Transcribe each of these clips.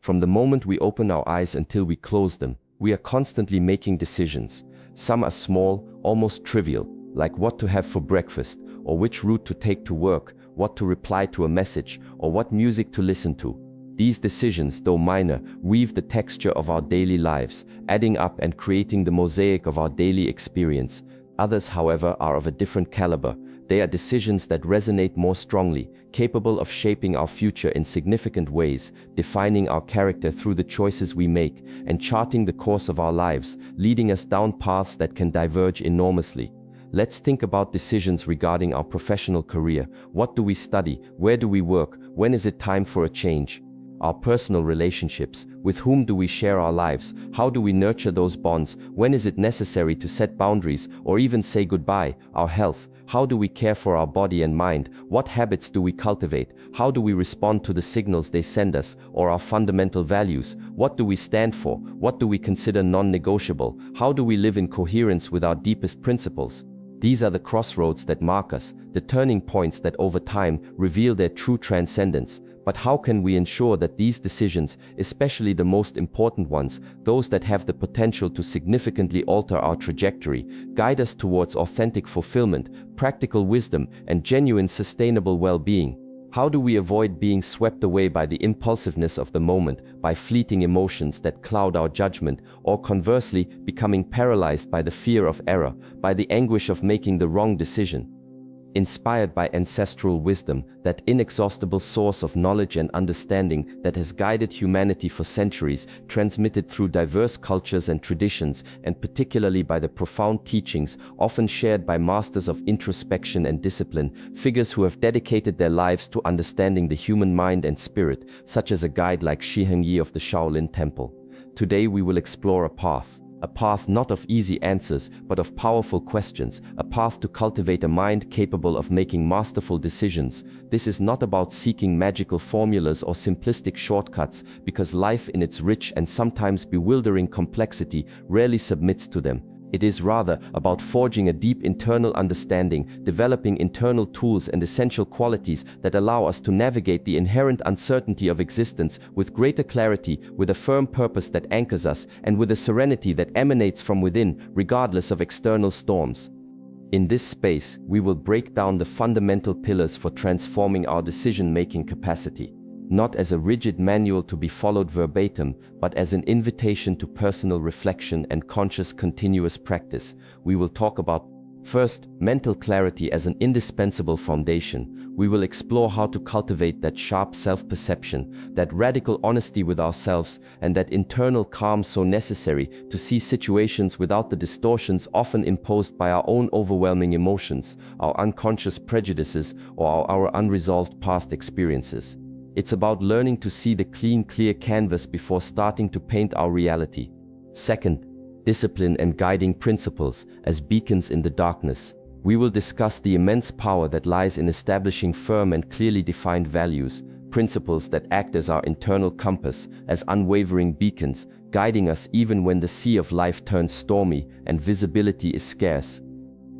From the moment we open our eyes until we close them, we are constantly making decisions. Some are small, almost trivial, like what to have for breakfast, or which route to take to work, what to reply to a message, or what music to listen to. These decisions, though minor, weave the texture of our daily lives, adding up and creating the mosaic of our daily experience. Others, however, are of a different caliber. They are decisions that resonate more strongly, capable of shaping our future in significant ways, defining our character through the choices we make, and charting the course of our lives, leading us down paths that can diverge enormously. Let's think about decisions regarding our professional career. What do we study? Where do we work? When is it time for a change? Our personal relationships. With whom do we share our lives? How do we nurture those bonds? When is it necessary to set boundaries or even say goodbye? Our health. How do we care for our body and mind? What habits do we cultivate? How do we respond to the signals they send us, or our fundamental values? What do we stand for? What do we consider non-negotiable? How do we live in coherence with our deepest principles? These are the crossroads that mark us, the turning points that over time reveal their true transcendence. But how can we ensure that these decisions, especially the most important ones, those that have the potential to significantly alter our trajectory, guide us towards authentic fulfillment, practical wisdom, and genuine sustainable well-being? How do we avoid being swept away by the impulsiveness of the moment, by fleeting emotions that cloud our judgment, or conversely, becoming paralyzed by the fear of error, by the anguish of making the wrong decision? Inspired by ancestral wisdom, that inexhaustible source of knowledge and understanding that has guided humanity for centuries, transmitted through diverse cultures and traditions, and particularly by the profound teachings often shared by masters of introspection and discipline, figures who have dedicated their lives to understanding the human mind and spirit, such as a guide like Shi Heng Yi of the Shaolin Temple. Today we will explore a path not of easy answers, but of powerful questions, a path to cultivate a mind capable of making masterful decisions. This is not about seeking magical formulas or simplistic shortcuts, because life in its rich and sometimes bewildering complexity rarely submits to them. It is rather about forging a deep internal understanding, developing internal tools and essential qualities that allow us to navigate the inherent uncertainty of existence with greater clarity, with a firm purpose that anchors us, and with a serenity that emanates from within, regardless of external storms. In this space, we will break down the fundamental pillars for transforming our decision-making capacity. Not as a rigid manual to be followed verbatim, but as an invitation to personal reflection and conscious continuous practice. We will talk about, first, mental clarity as an indispensable foundation. We will explore how to cultivate that sharp self-perception, that radical honesty with ourselves, and that internal calm so necessary to see situations without the distortions often imposed by our own overwhelming emotions, our unconscious prejudices, or our unresolved past experiences. It's about learning to see the clean, clear canvas before starting to paint our reality. Second, discipline and guiding principles as beacons in the darkness. We will discuss the immense power that lies in establishing firm and clearly defined values, principles that act as our internal compass, as unwavering beacons, guiding us even when the sea of life turns stormy and visibility is scarce.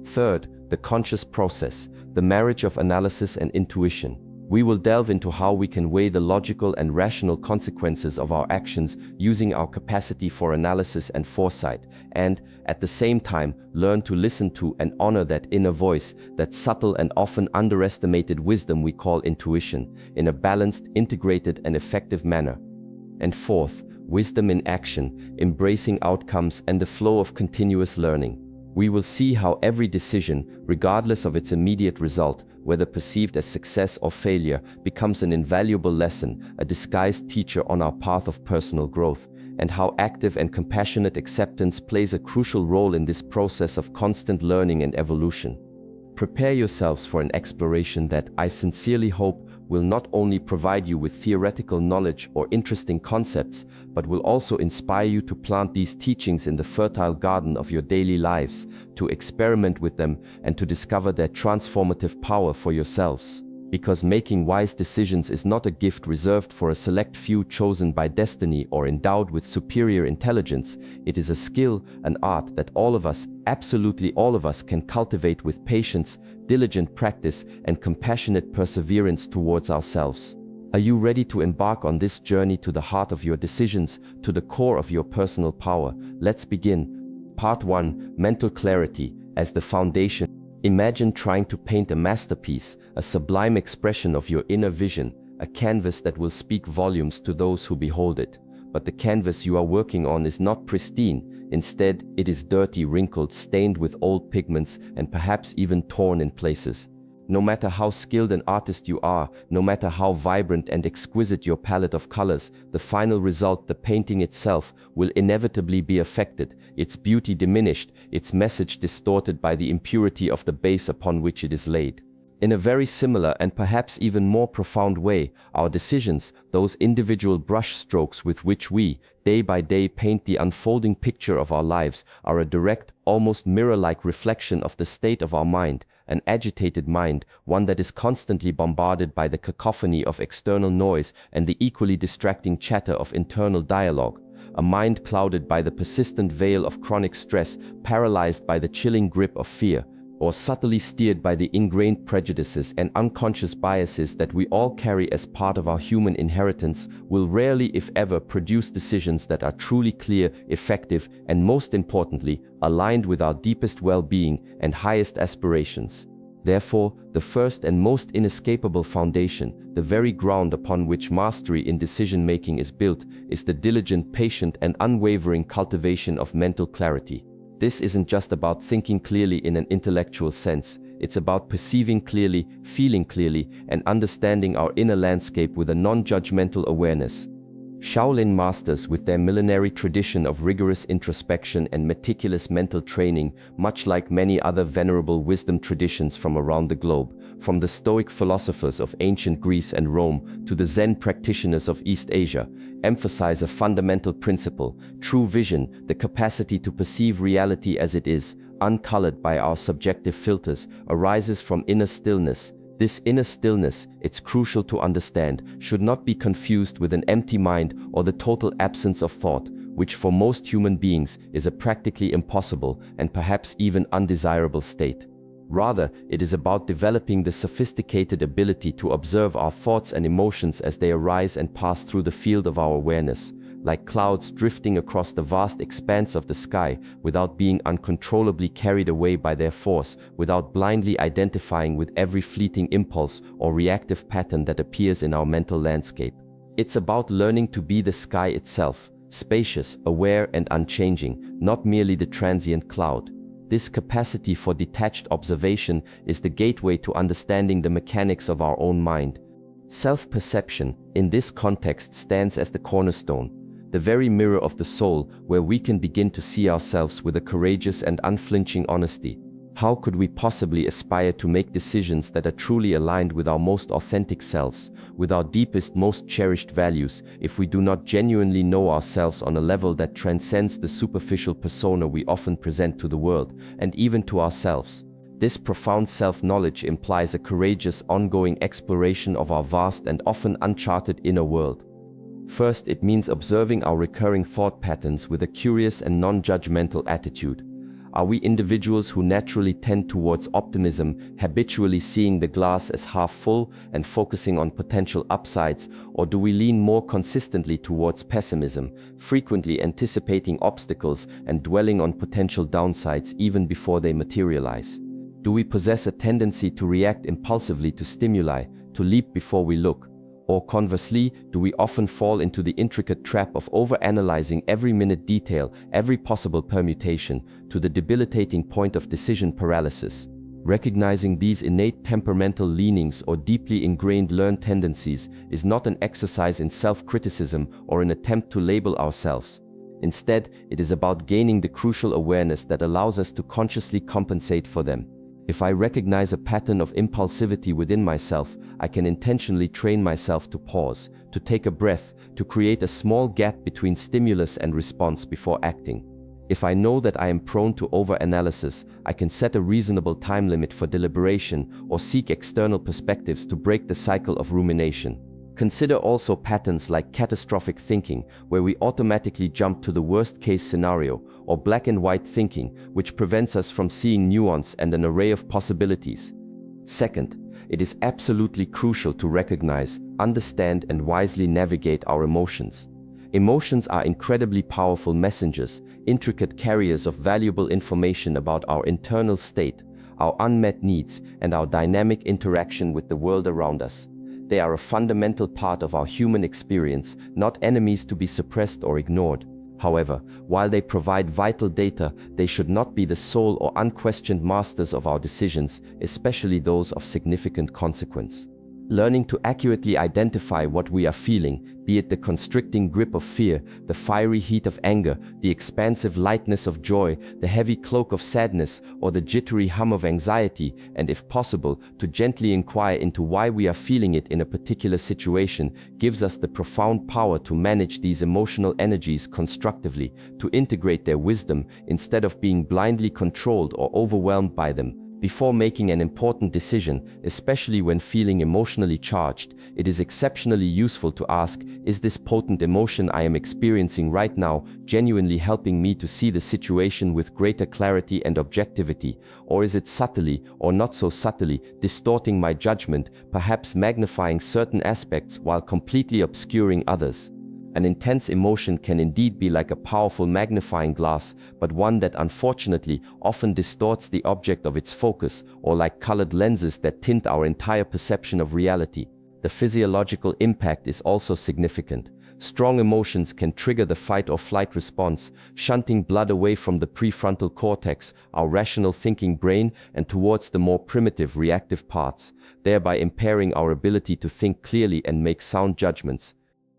Third, the conscious process, the marriage of analysis and intuition. We will delve into how we can weigh the logical and rational consequences of our actions using our capacity for analysis and foresight, and, at the same time, learn to listen to and honor that inner voice, that subtle and often underestimated wisdom we call intuition, in a balanced, integrated, and effective manner. And fourth, wisdom in action, embracing outcomes and the flow of continuous learning. We will see how every decision, regardless of its immediate result, whether perceived as success or failure, becomes an invaluable lesson, a disguised teacher on our path of personal growth, and how active and compassionate acceptance plays a crucial role in this process of constant learning and evolution. Prepare yourselves for an exploration that, I sincerely hope, will not only provide you with theoretical knowledge or interesting concepts, but will also inspire you to plant these teachings in the fertile garden of your daily lives, to experiment with them, and to discover their transformative power for yourselves. Because making wise decisions is not a gift reserved for a select few chosen by destiny or endowed with superior intelligence, it is a skill, an art that all of us, absolutely all of us, can cultivate with patience, diligent practice, and compassionate perseverance towards ourselves. Are you ready to embark on this journey to the heart of your decisions, to the core of your personal power? Let's begin. Part 1. Mental clarity as the foundation. Imagine trying to paint a masterpiece, a sublime expression of your inner vision, a canvas that will speak volumes to those who behold it. But the canvas you are working on is not pristine. Instead, it is dirty, wrinkled, stained with old pigments, and perhaps even torn in places. No matter how skilled an artist you are, no matter how vibrant and exquisite your palette of colors, the final result, the painting itself, will inevitably be affected, its beauty diminished, its message distorted by the impurity of the base upon which it is laid. In a very similar and perhaps even more profound way, our decisions, those individual brush strokes with which we, day by day, paint the unfolding picture of our lives, are a direct, almost mirror-like reflection of the state of our mind, an agitated mind, one that is constantly bombarded by the cacophony of external noise and the equally distracting chatter of internal dialogue. A mind clouded by the persistent veil of chronic stress, paralyzed by the chilling grip of fear, or subtly steered by the ingrained prejudices and unconscious biases that we all carry as part of our human inheritance, will rarely, if ever, produce decisions that are truly clear, effective, and most importantly, aligned with our deepest well-being and highest aspirations. Therefore, the first and most inescapable foundation, the very ground upon which mastery in decision-making is built, is the diligent, patient, and unwavering cultivation of mental clarity. This isn't just about thinking clearly in an intellectual sense. It's about perceiving clearly, feeling clearly, and understanding our inner landscape with a non-judgmental awareness. Shaolin masters, with their millenary tradition of rigorous introspection and meticulous mental training, much like many other venerable wisdom traditions from around the globe, from the Stoic philosophers of ancient Greece and Rome to the Zen practitioners of East Asia, emphasize a fundamental principle: true vision, the capacity to perceive reality as it is, uncolored by our subjective filters, arises from inner stillness. This inner stillness, it's crucial to understand, should not be confused with an empty mind or the total absence of thought, which for most human beings is a practically impossible and perhaps even undesirable state. Rather, it is about developing the sophisticated ability to observe our thoughts and emotions as they arise and pass through the field of our awareness, like clouds drifting across the vast expanse of the sky, without being uncontrollably carried away by their force, without blindly identifying with every fleeting impulse or reactive pattern that appears in our mental landscape. It's about learning to be the sky itself, spacious, aware, and unchanging, not merely the transient cloud. This capacity for detached observation is the gateway to understanding the mechanics of our own mind. Self-perception, in this context, stands as the cornerstone, the very mirror of the soul, where we can begin to see ourselves with a courageous and unflinching honesty. How could we possibly aspire to make decisions that are truly aligned with our most authentic selves, with our deepest, most cherished values, if we do not genuinely know ourselves on a level that transcends the superficial persona we often present to the world, and even to ourselves? This profound self-knowledge implies a courageous, ongoing exploration of our vast and often uncharted inner world. First, it means observing our recurring thought patterns with a curious and non-judgmental attitude. Are we individuals who naturally tend towards optimism, habitually seeing the glass as half full and focusing on potential upsides, or do we lean more consistently towards pessimism, frequently anticipating obstacles and dwelling on potential downsides even before they materialize? Do we possess a tendency to react impulsively to stimuli, to leap before we look? Or conversely, do we often fall into the intricate trap of overanalyzing every minute detail, every possible permutation, to the debilitating point of decision paralysis? Recognizing these innate temperamental leanings or deeply ingrained learned tendencies is not an exercise in self-criticism or an attempt to label ourselves. Instead, it is about gaining the crucial awareness that allows us to consciously compensate for them. If I recognize a pattern of impulsivity within myself, I can intentionally train myself to pause, to take a breath, to create a small gap between stimulus and response before acting. If I know that I am prone to overanalysis, I can set a reasonable time limit for deliberation or seek external perspectives to break the cycle of rumination. Consider also patterns like catastrophic thinking, where we automatically jump to the worst-case scenario, or black and white thinking, which prevents us from seeing nuance and an array of possibilities. Second, it is absolutely crucial to recognize, understand, and wisely navigate our emotions. Emotions are incredibly powerful messengers, intricate carriers of valuable information about our internal state, our unmet needs, and our dynamic interaction with the world around us. They are a fundamental part of our human experience, not enemies to be suppressed or ignored. However, while they provide vital data, they should not be the sole or unquestioned masters of our decisions, especially those of significant consequence. Learning to accurately identify what we are feeling, be it the constricting grip of fear, the fiery heat of anger, the expansive lightness of joy, the heavy cloak of sadness, or the jittery hum of anxiety, and if possible, to gently inquire into why we are feeling it in a particular situation, gives us the profound power to manage these emotional energies constructively, to integrate their wisdom instead of being blindly controlled or overwhelmed by them. Before making an important decision, especially when feeling emotionally charged, it is exceptionally useful to ask, is this potent emotion I am experiencing right now genuinely helping me to see the situation with greater clarity and objectivity, or is it subtly, or not so subtly, distorting my judgment, perhaps magnifying certain aspects while completely obscuring others? An intense emotion can indeed be like a powerful magnifying glass, but one that unfortunately often distorts the object of its focus, or like colored lenses that tint our entire perception of reality. The physiological impact is also significant. Strong emotions can trigger the fight or flight response, shunting blood away from the prefrontal cortex, our rational thinking brain, and towards the more primitive reactive parts, thereby impairing our ability to think clearly and make sound judgments.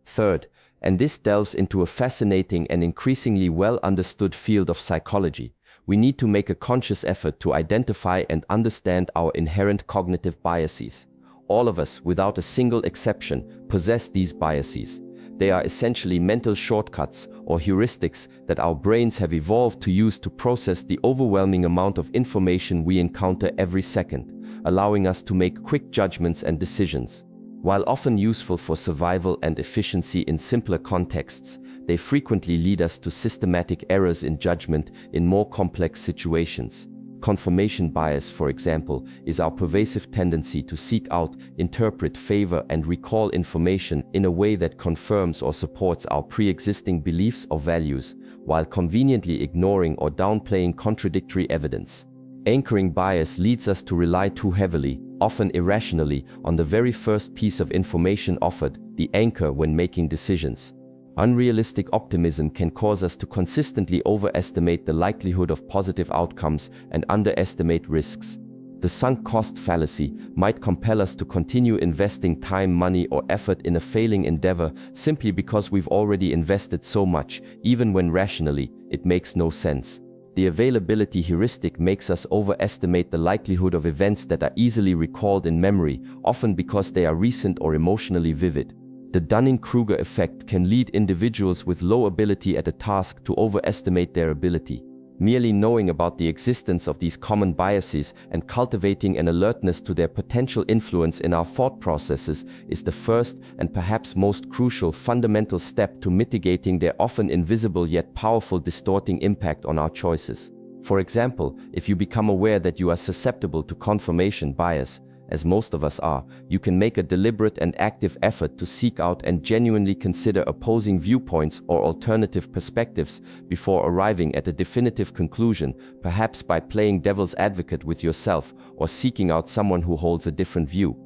Third, and this delves into a fascinating and increasingly well understood field of psychology, we need to make a conscious effort to identify and understand our inherent cognitive biases. All of us, without a single exception, possess these biases. They are essentially mental shortcuts or heuristics that our brains have evolved to use to process the overwhelming amount of information we encounter every second, allowing us to make quick judgments and decisions. While often useful for survival and efficiency in simpler contexts, they frequently lead us to systematic errors in judgment in more complex situations. Confirmation bias, for example, is our pervasive tendency to seek out, interpret, favor, and recall information in a way that confirms or supports our pre-existing beliefs or values, while conveniently ignoring or downplaying contradictory evidence. Anchoring bias leads us to rely too heavily, often irrationally, on the very first piece of information offered, the anchor when making decisions. Unrealistic optimism can cause us to consistently overestimate the likelihood of positive outcomes and underestimate risks. The sunk cost fallacy might compel us to continue investing time, money, or effort in a failing endeavor simply because we've already invested so much, even when rationally, it makes no sense. The availability heuristic makes us overestimate the likelihood of events that are easily recalled in memory, often because they are recent or emotionally vivid. The Dunning-Kruger effect can lead individuals with low ability at a task to overestimate their ability. Merely knowing about the existence of these common biases and cultivating an alertness to their potential influence in our thought processes is the first and perhaps most crucial fundamental step to mitigating their often invisible yet powerful distorting impact on our choices. For example, if you become aware that you are susceptible to confirmation bias, as most of us are, you can make a deliberate and active effort to seek out and genuinely consider opposing viewpoints or alternative perspectives before arriving at a definitive conclusion, perhaps by playing devil's advocate with yourself or seeking out someone who holds a different view.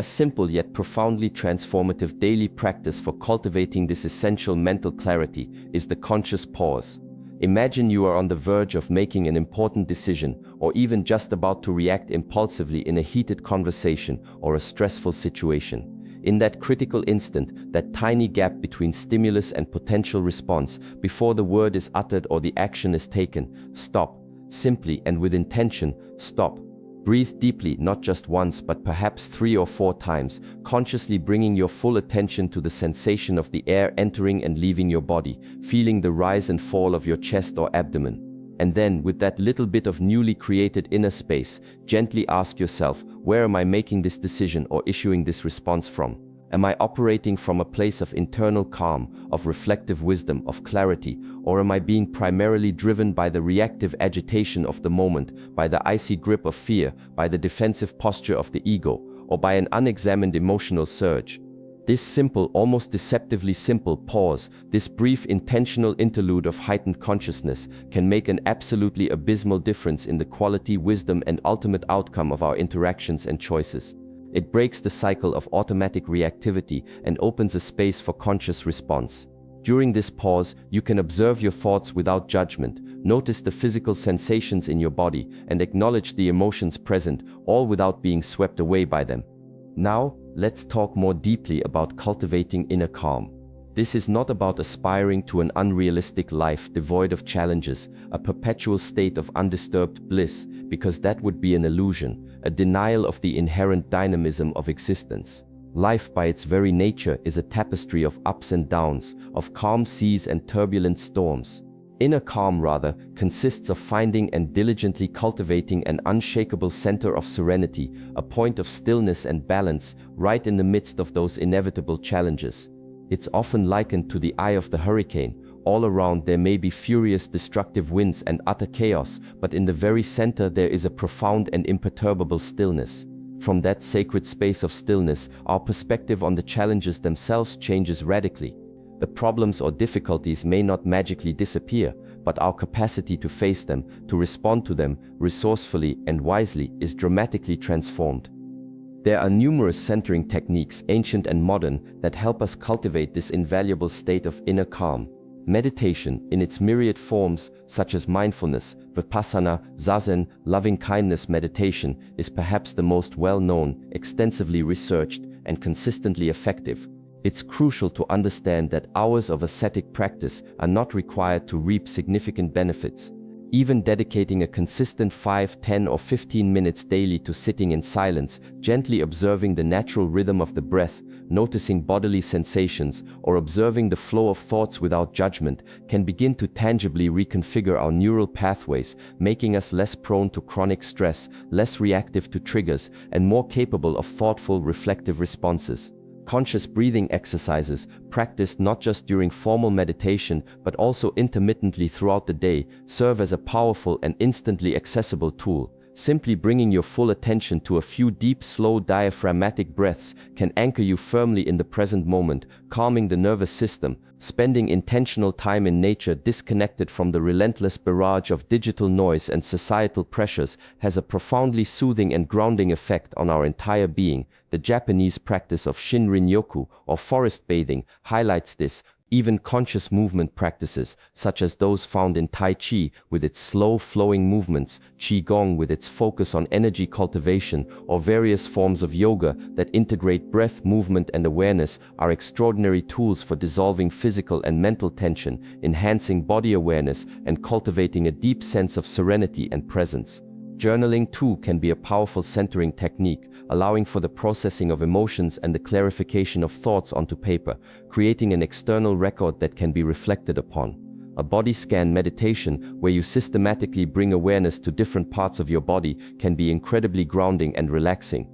A simple yet profoundly transformative daily practice for cultivating this essential mental clarity is the conscious pause. Imagine you are on the verge of making an important decision, or even just about to react impulsively in a heated conversation or a stressful situation. In that critical instant, that tiny gap between stimulus and potential response, before the word is uttered or the action is taken, stop. Simply and with intention, stop. Breathe deeply, not just once but perhaps 3 or 4 times, consciously bringing your full attention to the sensation of the air entering and leaving your body, feeling the rise and fall of your chest or abdomen. And then, with that little bit of newly created inner space, gently ask yourself, where am I making this decision or issuing this response from? Am I operating from a place of internal calm, of reflective wisdom, of clarity, or am I being primarily driven by the reactive agitation of the moment, by the icy grip of fear, by the defensive posture of the ego, or by an unexamined emotional surge. This simple, almost deceptively simple pause, this brief intentional interlude of heightened consciousness, can make an absolutely abysmal difference in the quality, wisdom, and ultimate outcome of our interactions and choices. It breaks the cycle of automatic reactivity and opens a space for conscious response. During this pause, you can observe your thoughts without judgment, notice the physical sensations in your body, and acknowledge the emotions present, all without being swept away by them. Now, let's talk more deeply about cultivating inner calm. This is not about aspiring to an unrealistic life devoid of challenges, a perpetual state of undisturbed bliss, because that would be an illusion, a denial of the inherent dynamism of existence. Life by its very nature is a tapestry of ups and downs, of calm seas and turbulent storms. Inner calm, rather, consists of finding and diligently cultivating an unshakable center of serenity, a point of stillness and balance, right in the midst of those inevitable challenges. It's often likened to the eye of the hurricane. All around there may be furious destructive winds and utter chaos, but in the very center there is a profound and imperturbable stillness. From that sacred space of stillness, our perspective on the challenges themselves changes radically. The problems or difficulties may not magically disappear, but our capacity to face them, to respond to them resourcefully and wisely, is dramatically transformed. There are numerous centering techniques, ancient and modern, that help us cultivate this invaluable state of inner calm. Meditation, in its myriad forms, such as mindfulness, vipassana, zazen, loving-kindness meditation, is perhaps the most well-known, extensively researched, and consistently effective. It's crucial to understand that hours of ascetic practice are not required to reap significant benefits. Even dedicating a consistent 5, 10, or 15 minutes daily to sitting in silence, gently observing the natural rhythm of the breath, noticing bodily sensations, or observing the flow of thoughts without judgment, can begin to tangibly reconfigure our neural pathways, making us less prone to chronic stress, less reactive to triggers, and more capable of thoughtful, reflective responses. Conscious breathing exercises, practiced not just during formal meditation but also intermittently throughout the day, serve as a powerful and instantly accessible tool. Simply bringing your full attention to a few deep, slow, diaphragmatic breaths can anchor you firmly in the present moment, calming the nervous system. Spending intentional time in nature, disconnected from the relentless barrage of digital noise and societal pressures, has a profoundly soothing and grounding effect on our entire being. The Japanese practice of Shinrin-yoku, or forest bathing, highlights this. Even conscious movement practices, such as those found in Tai Chi with its slow-flowing movements, Qigong with its focus on energy cultivation, or various forms of yoga that integrate breath, movement, and awareness, are extraordinary tools for dissolving physical and mental tension, enhancing body awareness, and cultivating a deep sense of serenity and presence. Journaling, too, can be a powerful centering technique, allowing for the processing of emotions and the clarification of thoughts onto paper, creating an external record that can be reflected upon. A body scan meditation, where you systematically bring awareness to different parts of your body, can be incredibly grounding and relaxing.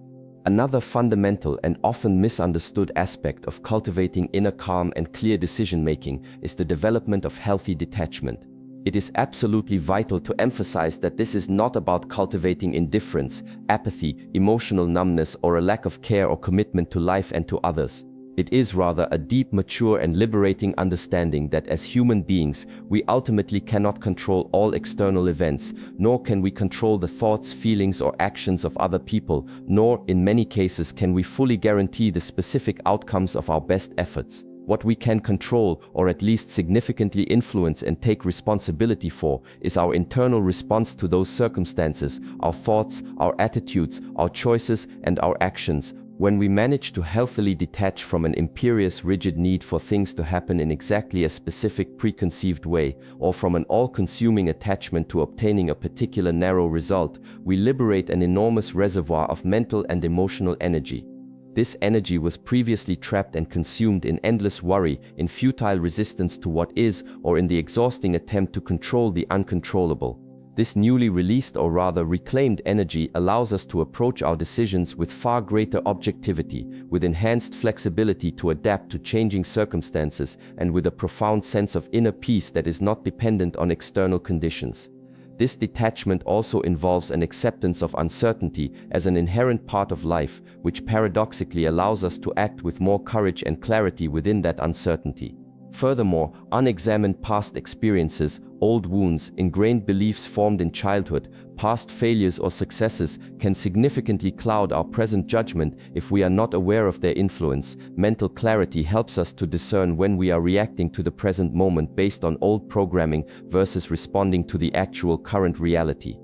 Another fundamental and often misunderstood aspect of cultivating inner calm and clear decision-making is the development of healthy detachment. It is absolutely vital to emphasize that this is not about cultivating indifference, apathy, emotional numbness, or a lack of care or commitment to life and to others. It is rather a deep, mature, and liberating understanding that as human beings, we ultimately cannot control all external events, nor can we control the thoughts, feelings, or actions of other people, nor, in many cases, can we fully guarantee the specific outcomes of our best efforts. What we can control, or at least significantly influence and take responsibility for, is our internal response to those circumstances, our thoughts, our attitudes, our choices, and our actions. When we manage to healthily detach from an imperious, rigid need for things to happen in exactly a specific preconceived way, or from an all-consuming attachment to obtaining a particular narrow result, we liberate an enormous reservoir of mental and emotional energy. This energy was previously trapped and consumed in endless worry, in futile resistance to what is, or in the exhausting attempt to control the uncontrollable. This newly released, or rather reclaimed, energy allows us to approach our decisions with far greater objectivity, with enhanced flexibility to adapt to changing circumstances, and with a profound sense of inner peace that is not dependent on external conditions. This detachment also involves an acceptance of uncertainty as an inherent part of life, which paradoxically allows us to act with more courage and clarity within that uncertainty. Furthermore, unexamined past experiences, old wounds, ingrained beliefs formed in childhood, past failures or successes can significantly cloud our present judgment if we are not aware of their influence. Mental clarity helps us to discern when we are reacting to the present moment based on old programming versus responding to the actual current reality.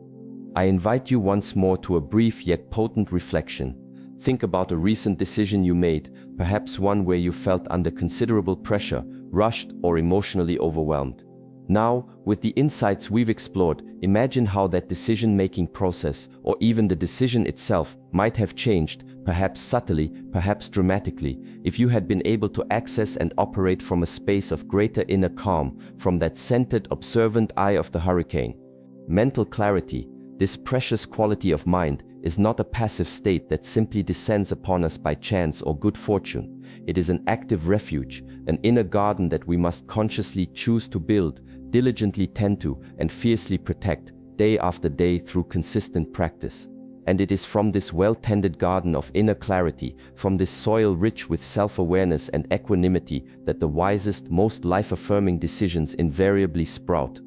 I invite you once more to a brief yet potent reflection. Think about a recent decision you made, perhaps one where you felt under considerable pressure, rushed, or emotionally overwhelmed. Now, with the insights we've explored, imagine how that decision-making process, or even the decision itself, might have changed, perhaps subtly, perhaps dramatically, if you had been able to access and operate from a space of greater inner calm, from that centered, observant eye of the hurricane. Mental clarity, this precious quality of mind, is not a passive state that simply descends upon us by chance or good fortune. It is an active refuge, an inner garden that we must consciously choose to build, diligently tend to, and fiercely protect, day after day through consistent practice. And it is from this well-tended garden of inner clarity, from this soil rich with self-awareness and equanimity, that the wisest, most life-affirming decisions invariably sprout.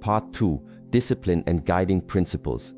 Part 2. Discipline and Guiding Principles.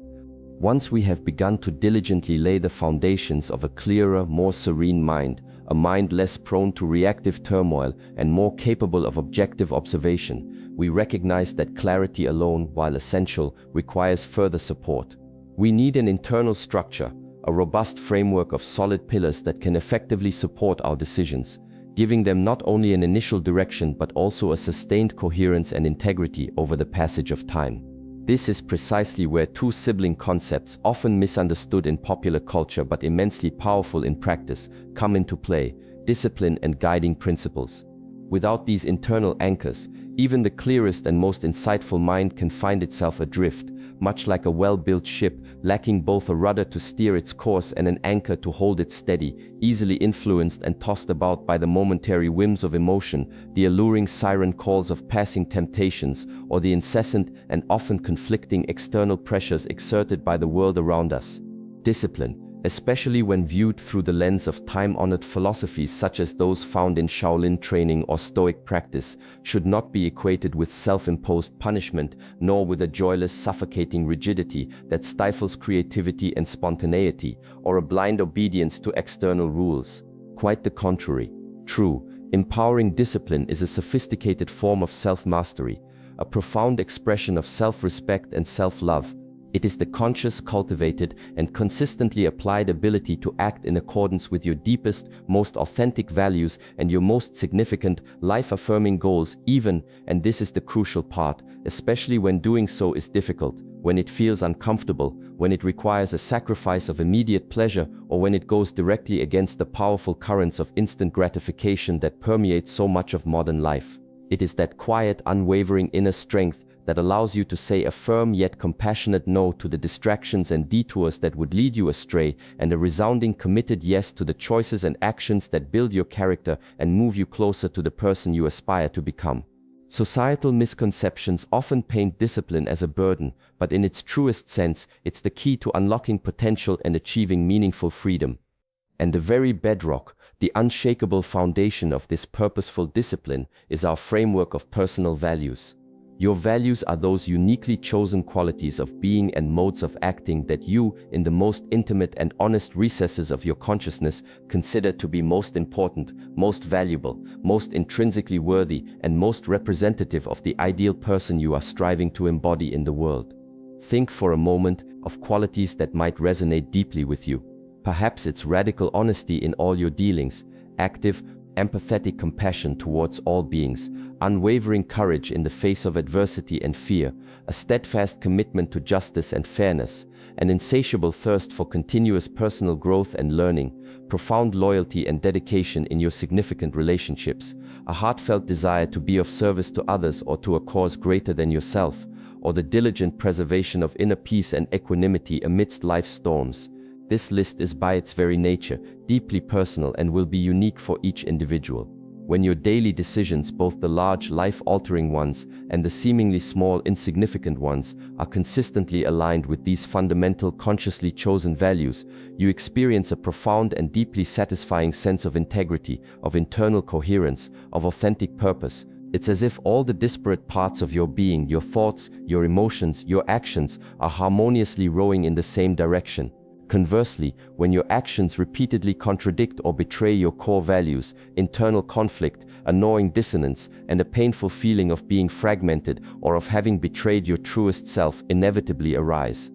Once we have begun to diligently lay the foundations of a clearer, more serene mind, a mind less prone to reactive turmoil and more capable of objective observation, we recognize that clarity alone, while essential, requires further support. We need an internal structure, a robust framework of solid pillars that can effectively support our decisions, giving them not only an initial direction but also a sustained coherence and integrity over the passage of time. This is precisely where two sibling concepts, often misunderstood in popular culture but immensely powerful in practice, come into play: discipline and guiding principles. Without these internal anchors, even the clearest and most insightful mind can find itself adrift, much like a well-built ship, lacking both a rudder to steer its course and an anchor to hold it steady, easily influenced and tossed about by the momentary whims of emotion, the alluring siren calls of passing temptations, or the incessant and often conflicting external pressures exerted by the world around us. Discipline, especially when viewed through the lens of time-honored philosophies such as those found in Shaolin training or Stoic practice, should not be equated with self-imposed punishment, nor with a joyless, suffocating rigidity that stifles creativity and spontaneity, or a blind obedience to external rules. Quite the contrary. True, empowering discipline is a sophisticated form of self-mastery, a profound expression of self-respect and self-love. It is the conscious, cultivated, and consistently applied ability to act in accordance with your deepest, most authentic values and your most significant, life-affirming goals, even, and this is the crucial part, especially when doing so is difficult, when it feels uncomfortable, when it requires a sacrifice of immediate pleasure, or when it goes directly against the powerful currents of instant gratification that permeate so much of modern life. It is that quiet, unwavering inner strength that allows you to say a firm yet compassionate no to the distractions and detours that would lead you astray, and a resounding committed yes to the choices and actions that build your character and move you closer to the person you aspire to become. Societal misconceptions often paint discipline as a burden, but in its truest sense, it's the key to unlocking potential and achieving meaningful freedom. And the very bedrock, the unshakable foundation of this purposeful discipline, is our framework of personal values. Your values are those uniquely chosen qualities of being and modes of acting that you, in the most intimate and honest recesses of your consciousness, consider to be most important, most valuable, most intrinsically worthy, and most representative of the ideal person you are striving to embody in the world. Think for a moment of qualities that might resonate deeply with you. Perhaps it's radical honesty in all your dealings, active, empathetic compassion towards all beings, unwavering courage in the face of adversity and fear, a steadfast commitment to justice and fairness, an insatiable thirst for continuous personal growth and learning, profound loyalty and dedication in your significant relationships, a heartfelt desire to be of service to others or to a cause greater than yourself, or the diligent preservation of inner peace and equanimity amidst life's storms. This list is by its very nature deeply personal and will be unique for each individual. when your daily decisions, both the large, life-altering ones and the seemingly small, insignificant ones, are consistently aligned with these fundamental, consciously chosen values, you experience a profound and deeply satisfying sense of integrity, of internal coherence, of authentic purpose. It's as if all the disparate parts of your being, your thoughts, your emotions, your actions, are harmoniously rowing in the same direction. Conversely, when your actions repeatedly contradict or betray your core values, internal conflict, a gnawing dissonance, and a painful feeling of being fragmented or of having betrayed your truest self inevitably arise.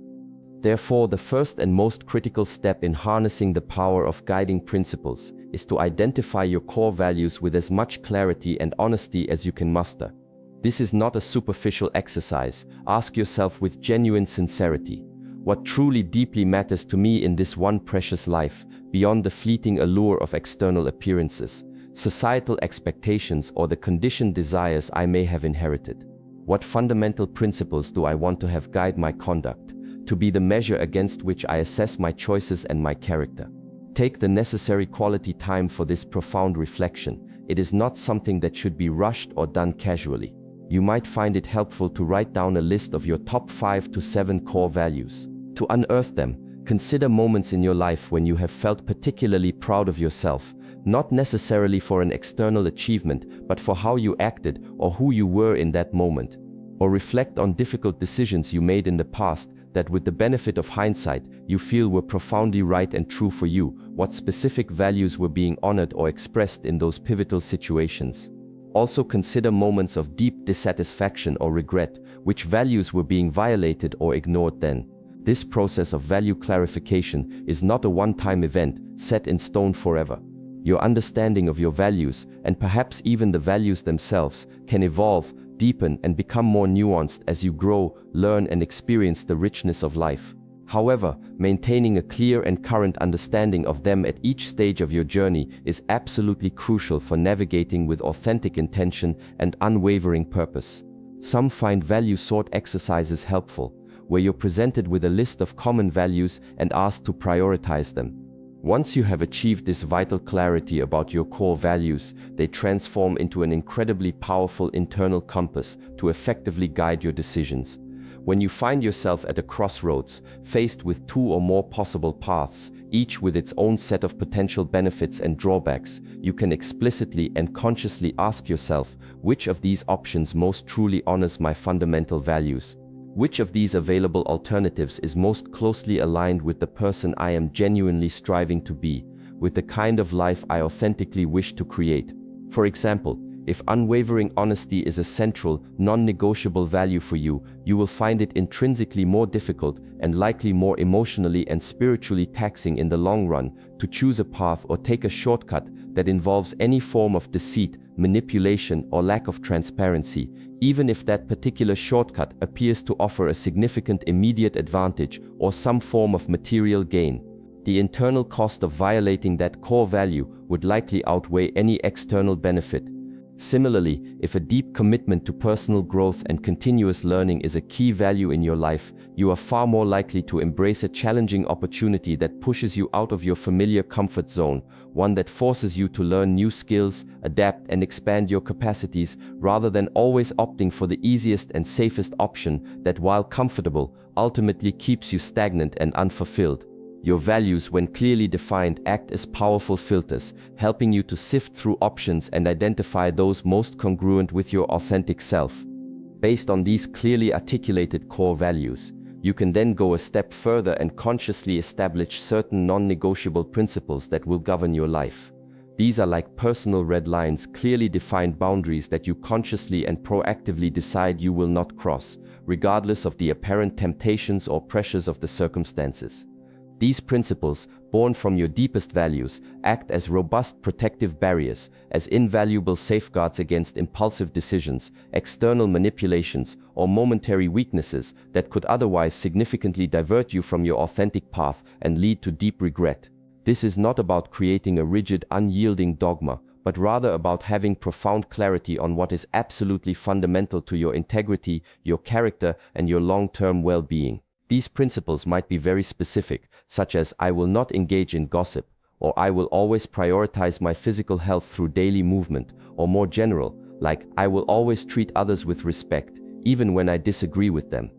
Therefore, the first and most critical step in harnessing the power of guiding principles is to identify your core values with as much clarity and honesty as you can muster. This is not a superficial exercise. Ask yourself with genuine sincerity, what truly deeply matters to me in this one precious life, beyond the fleeting allure of external appearances, societal expectations, or the conditioned desires I may have inherited? What fundamental principles do I want to have guide my conduct, to be the measure against which I assess my choices and my character? Take the necessary quality time for this profound reflection. It is not something that should be rushed or done casually. You might find it helpful to write down a list of your top 5 to 7 core values. To unearth them, consider moments in your life when you have felt particularly proud of yourself, not necessarily for an external achievement, but for how you acted or who you were in that moment. Or reflect on difficult decisions you made in the past that, with the benefit of hindsight, you feel were profoundly right and true for you. What specific values were being honored or expressed in those pivotal situations? Also consider moments of deep dissatisfaction or regret. Which values were being violated or ignored then? This process of value clarification is not a one-time event set in stone forever. Your understanding of your values, and perhaps even the values themselves, can evolve, deepen, and become more nuanced as you grow, learn, and experience the richness of life. However, maintaining a clear and current understanding of them at each stage of your journey is absolutely crucial for navigating with authentic intention and unwavering purpose. Some find value sort exercises helpful, where you're presented with a list of common values and asked to prioritize them. Once you have achieved this vital clarity about your core values, they transform into an incredibly powerful internal compass to effectively guide your decisions. When you find yourself at a crossroads, faced with 2 or more possible paths, each with its own set of potential benefits and drawbacks, you can explicitly and consciously ask yourself, which of these options most truly honors my fundamental values? Which of these available alternatives is most closely aligned with the person I am genuinely striving to be, with the kind of life I authentically wish to create? For example, if unwavering honesty is a central, non-negotiable value for you, you will find it intrinsically more difficult and likely more emotionally and spiritually taxing in the long run to choose a path or take a shortcut that involves any form of deceit, manipulation, or lack of transparency, even if that particular shortcut appears to offer a significant immediate advantage or some form of material gain. The internal cost of violating that core value would likely outweigh any external benefit. Similarly, if a deep commitment to personal growth and continuous learning is a key value in your life, you are far more likely to embrace a challenging opportunity that pushes you out of your familiar comfort zone, one that forces you to learn new skills, adapt, and expand your capacities, rather than always opting for the easiest and safest option that, while comfortable, ultimately keeps you stagnant and unfulfilled. Your values, when clearly defined, act as powerful filters, helping you to sift through options and identify those most congruent with your authentic self. Based on these clearly articulated core values, you can then go a step further and consciously establish certain non-negotiable principles that will govern your life. These are like personal red lines, clearly defined boundaries that you consciously and proactively decide you will not cross, regardless of the apparent temptations or pressures of the circumstances. These principles, born from your deepest values, act as robust protective barriers, as invaluable safeguards against impulsive decisions, external manipulations, or momentary weaknesses that could otherwise significantly divert you from your authentic path and lead to deep regret. This is not about creating a rigid, unyielding dogma, but rather about having profound clarity on what is absolutely fundamental to your integrity, your character, and your long-term well-being. These principles might be very specific, such as I will not engage in gossip, or I will always prioritize my physical health through daily movement, or more general, like I will always treat others with respect, even when I disagree with them.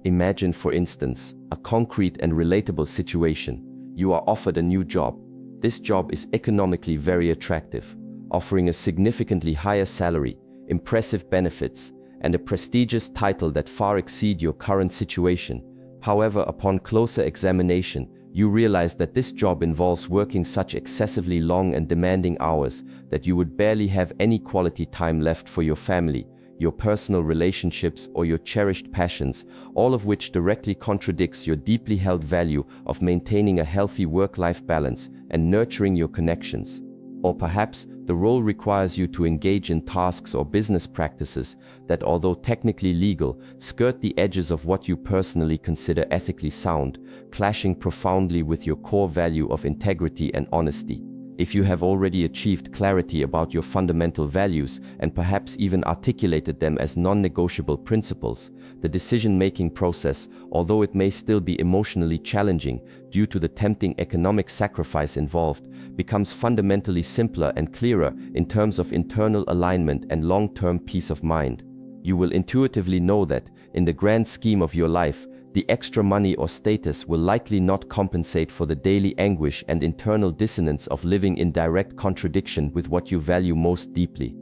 Imagine, for instance, a concrete and relatable situation. You are offered a new job. This job is economically very attractive, offering a significantly higher salary, impressive benefits, and a prestigious title that far exceed your current situation. However, upon closer examination, you realize that this job involves working such excessively long and demanding hours that you would barely have any quality time left for your family, your personal relationships, or your cherished passions, all of which directly contradicts your deeply held value of maintaining a healthy work-life balance and nurturing your connections. Or perhaps the role requires you to engage in tasks or business practices that, although technically legal, skirt the edges of what you personally consider ethically sound, clashing profoundly with your core value of integrity and honesty. If you have already achieved clarity about your fundamental values and perhaps even articulated them as non-negotiable principles, the decision-making process, although it may still be emotionally challenging due to the tempting economic sacrifice involved, becomes fundamentally simpler and clearer in terms of internal alignment and long-term peace of mind. You will intuitively know that, in the grand scheme of your life, the extra money or status will likely not compensate for the daily anguish and internal dissonance of living in direct contradiction with what you value most deeply.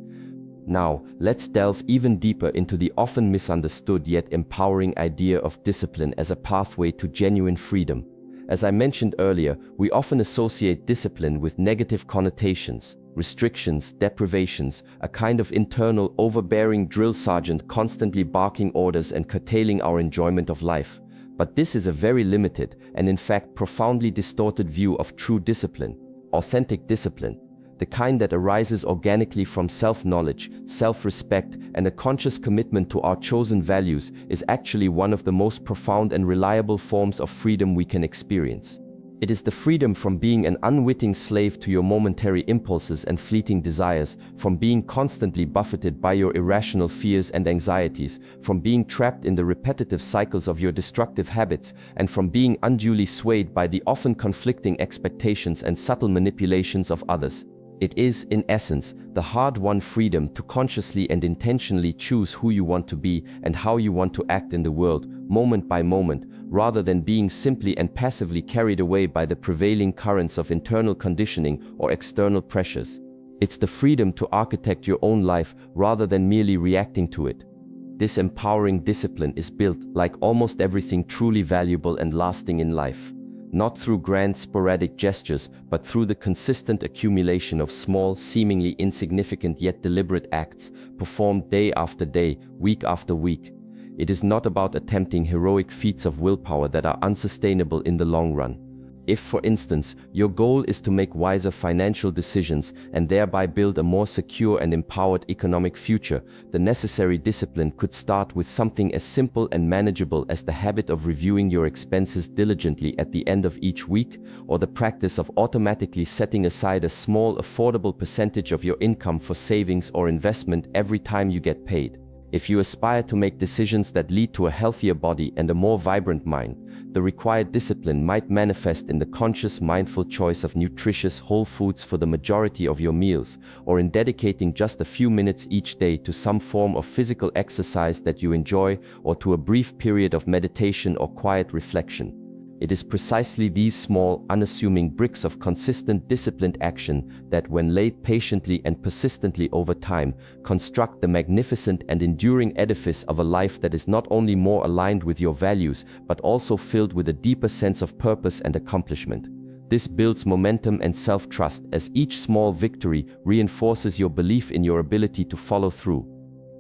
Now, let's delve even deeper into the often misunderstood yet empowering idea of discipline as a pathway to genuine freedom. As I mentioned earlier, we often associate discipline with negative connotations, restrictions, deprivations, a kind of internal, overbearing drill sergeant constantly barking orders and curtailing our enjoyment of life. But this is a very limited and in fact profoundly distorted view of true discipline, authentic discipline, the kind that arises organically from self-knowledge, self-respect, and a conscious commitment to our chosen values, is actually one of the most profound and reliable forms of freedom we can experience. It is the freedom from being an unwitting slave to your momentary impulses and fleeting desires, from being constantly buffeted by your irrational fears and anxieties, from being trapped in the repetitive cycles of your destructive habits, and from being unduly swayed by the often conflicting expectations and subtle manipulations of others. It is, in essence, the hard-won freedom to consciously and intentionally choose who you want to be and how you want to act in the world, moment by moment, rather than being simply and passively carried away by the prevailing currents of internal conditioning or external pressures. It's the freedom to architect your own life rather than merely reacting to it. This empowering discipline is built, like almost everything truly valuable and lasting in life, not through grand sporadic gestures, but through the consistent accumulation of small, seemingly insignificant yet deliberate acts, performed day after day, week after week. It is not about attempting heroic feats of willpower that are unsustainable in the long run. If, for instance, your goal is to make wiser financial decisions and thereby build a more secure and empowered economic future, the necessary discipline could start with something as simple and manageable as the habit of reviewing your expenses diligently at the end of each week, or the practice of automatically setting aside a small, affordable percentage of your income for savings or investment every time you get paid. If you aspire to make decisions that lead to a healthier body and a more vibrant mind, the required discipline might manifest in the conscious, mindful choice of nutritious whole foods for the majority of your meals, or in dedicating just a few minutes each day to some form of physical exercise that you enjoy, or to a brief period of meditation or quiet reflection. It is precisely these small, unassuming bricks of consistent, disciplined action that, when laid patiently and persistently over time, construct the magnificent and enduring edifice of a life that is not only more aligned with your values, but also filled with a deeper sense of purpose and accomplishment. This builds momentum and self-trust as each small victory reinforces your belief in your ability to follow through.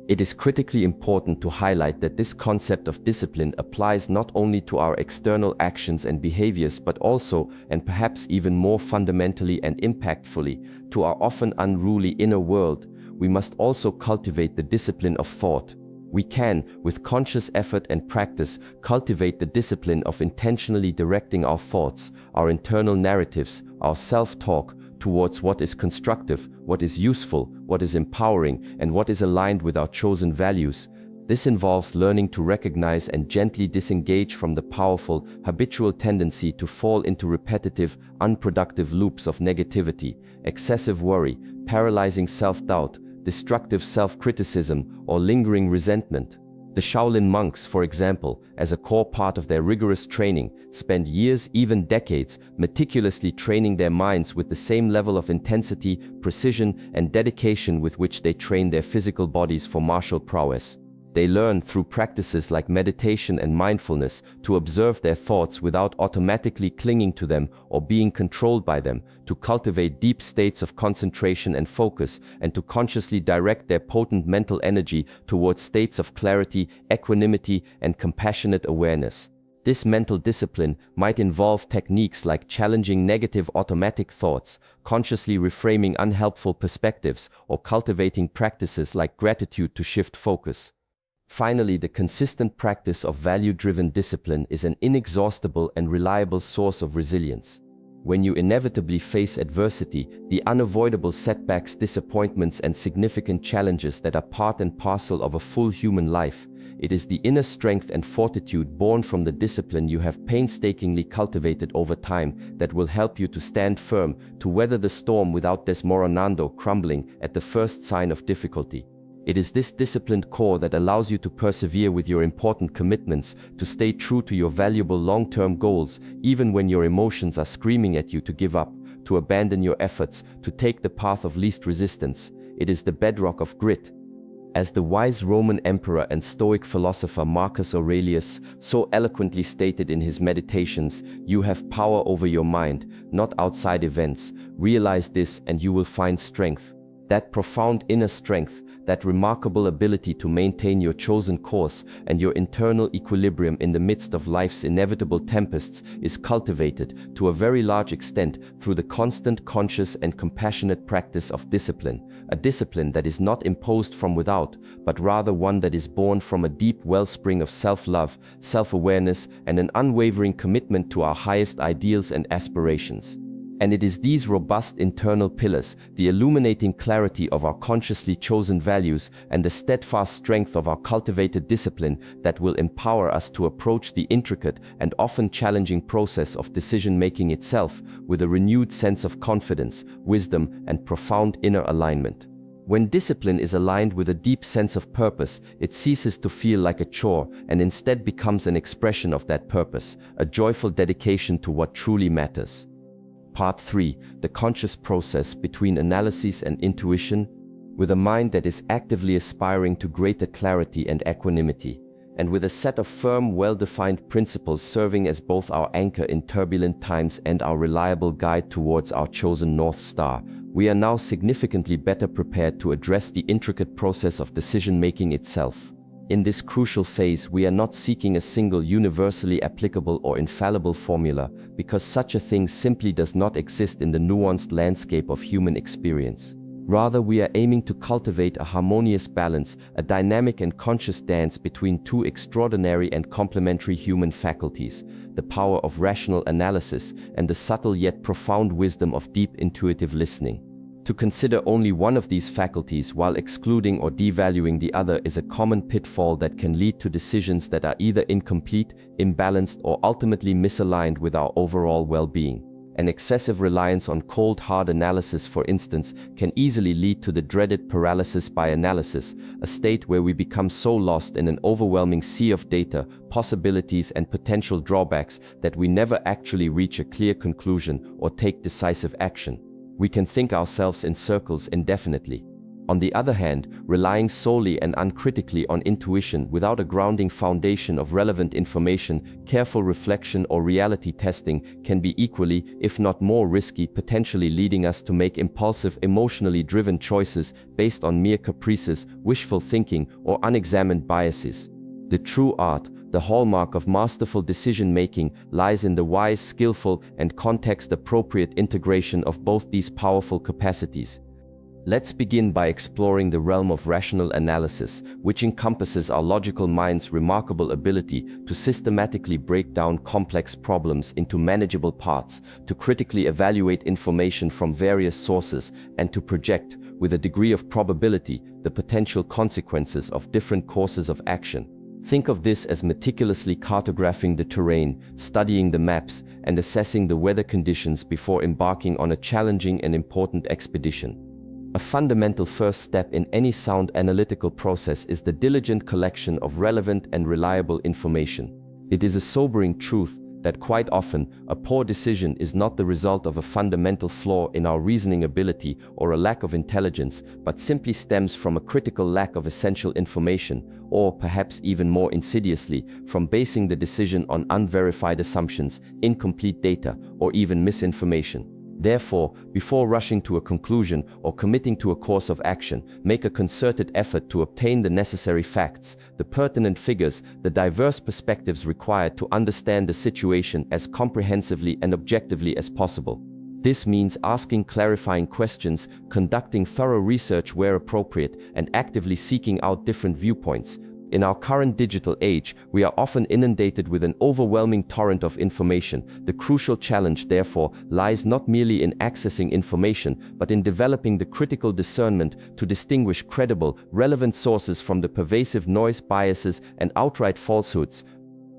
It is critically important to highlight that this concept of discipline applies not only to our external actions and behaviors, but also, and perhaps even more fundamentally and impactfully, to our often unruly inner world. We must also cultivate the discipline of thought. We can, with conscious effort and practice, cultivate the discipline of intentionally directing our thoughts, our internal narratives, our self-talk, towards what is constructive, what is useful, what is empowering, and what is aligned with our chosen values. This involves learning to recognize and gently disengage from the powerful, habitual tendency to fall into repetitive, unproductive loops of negativity, excessive worry, paralyzing self-doubt, destructive self-criticism, or lingering resentment. The Shaolin monks, for example, as a core part of their rigorous training, spend years, even decades, meticulously training their minds with the same level of intensity, precision, and dedication with which they train their physical bodies for martial prowess. They learn through practices like meditation and mindfulness to observe their thoughts without automatically clinging to them or being controlled by them, to cultivate deep states of concentration and focus, and to consciously direct their potent mental energy towards states of clarity, equanimity, and compassionate awareness. This mental discipline might involve techniques like challenging negative automatic thoughts, consciously reframing unhelpful perspectives, or cultivating practices like gratitude to shift focus. Finally, the consistent practice of value-driven discipline is an inexhaustible and reliable source of resilience. When you inevitably face adversity, the unavoidable setbacks, disappointments, and significant challenges that are part and parcel of a full human life, it is the inner strength and fortitude born from the discipline you have painstakingly cultivated over time that will help you to stand firm, to weather the storm without desmoronando, crumbling at the first sign of difficulty. It is this disciplined core that allows you to persevere with your important commitments, to stay true to your valuable long-term goals, even when your emotions are screaming at you to give up, to abandon your efforts, to take the path of least resistance. It is the bedrock of grit. As the wise Roman emperor and Stoic philosopher Marcus Aurelius so eloquently stated in his Meditations, "You have power over your mind, not outside events. Realize this and you will find strength." That profound inner strength, that remarkable ability to maintain your chosen course and your internal equilibrium in the midst of life's inevitable tempests, is cultivated, to a very large extent, through the constant, conscious, and compassionate practice of discipline, a discipline that is not imposed from without, but rather one that is born from a deep wellspring of self-love, self-awareness, and an unwavering commitment to our highest ideals and aspirations. And it is these robust internal pillars, the illuminating clarity of our consciously chosen values, and the steadfast strength of our cultivated discipline that will empower us to approach the intricate and often challenging process of decision-making itself with a renewed sense of confidence, wisdom, and profound inner alignment. When discipline is aligned with a deep sense of purpose, it ceases to feel like a chore and instead becomes an expression of that purpose, a joyful dedication to what truly matters. Part 3. The conscious process between analysis and intuition. With a mind that is actively aspiring to greater clarity and equanimity, and with a set of firm, well-defined principles serving as both our anchor in turbulent times and our reliable guide towards our chosen North Star, we are now significantly better prepared to address the intricate process of decision-making itself. In this crucial phase, we are not seeking a single universally applicable or infallible formula, because such a thing simply does not exist in the nuanced landscape of human experience. Rather, we are aiming to cultivate a harmonious balance, a dynamic and conscious dance between two extraordinary and complementary human faculties, the power of rational analysis and the subtle yet profound wisdom of deep intuitive listening. To consider only one of these faculties while excluding or devaluing the other is a common pitfall that can lead to decisions that are either incomplete, imbalanced, or ultimately misaligned with our overall well-being. An excessive reliance on cold, hard analysis, for instance, can easily lead to the dreaded paralysis by analysis, a state where we become so lost in an overwhelming sea of data, possibilities, and potential drawbacks that we never actually reach a clear conclusion or take decisive action. We can think ourselves in circles indefinitely. On the other hand, relying solely and uncritically on intuition without a grounding foundation of relevant information, careful reflection, or reality testing can be equally, if not more risky, potentially leading us to make impulsive, emotionally driven choices based on mere caprices, wishful thinking, or unexamined biases. The true art, the hallmark of masterful decision-making, lies in the wise, skillful, and context-appropriate integration of both these powerful capacities. Let's begin by exploring the realm of rational analysis, which encompasses our logical mind's remarkable ability to systematically break down complex problems into manageable parts, to critically evaluate information from various sources, and to project, with a degree of probability, the potential consequences of different courses of action. Think of this as meticulously cartographing the terrain, studying the maps, and assessing the weather conditions before embarking on a challenging and important expedition. A fundamental first step in any sound analytical process is the diligent collection of relevant and reliable information. It is a sobering truth that quite often, a poor decision is not the result of a fundamental flaw in our reasoning ability or a lack of intelligence, but simply stems from a critical lack of essential information, or perhaps even more insidiously, from basing the decision on unverified assumptions, incomplete data, or even misinformation. Therefore, before rushing to a conclusion or committing to a course of action, make a concerted effort to obtain the necessary facts, the pertinent figures, the diverse perspectives required to understand the situation as comprehensively and objectively as possible. This means asking clarifying questions, conducting thorough research where appropriate, and actively seeking out different viewpoints. In our current digital age, we are often inundated with an overwhelming torrent of information. The crucial challenge, therefore, lies not merely in accessing information, but in developing the critical discernment to distinguish credible, relevant sources from the pervasive noise, biases, and outright falsehoods.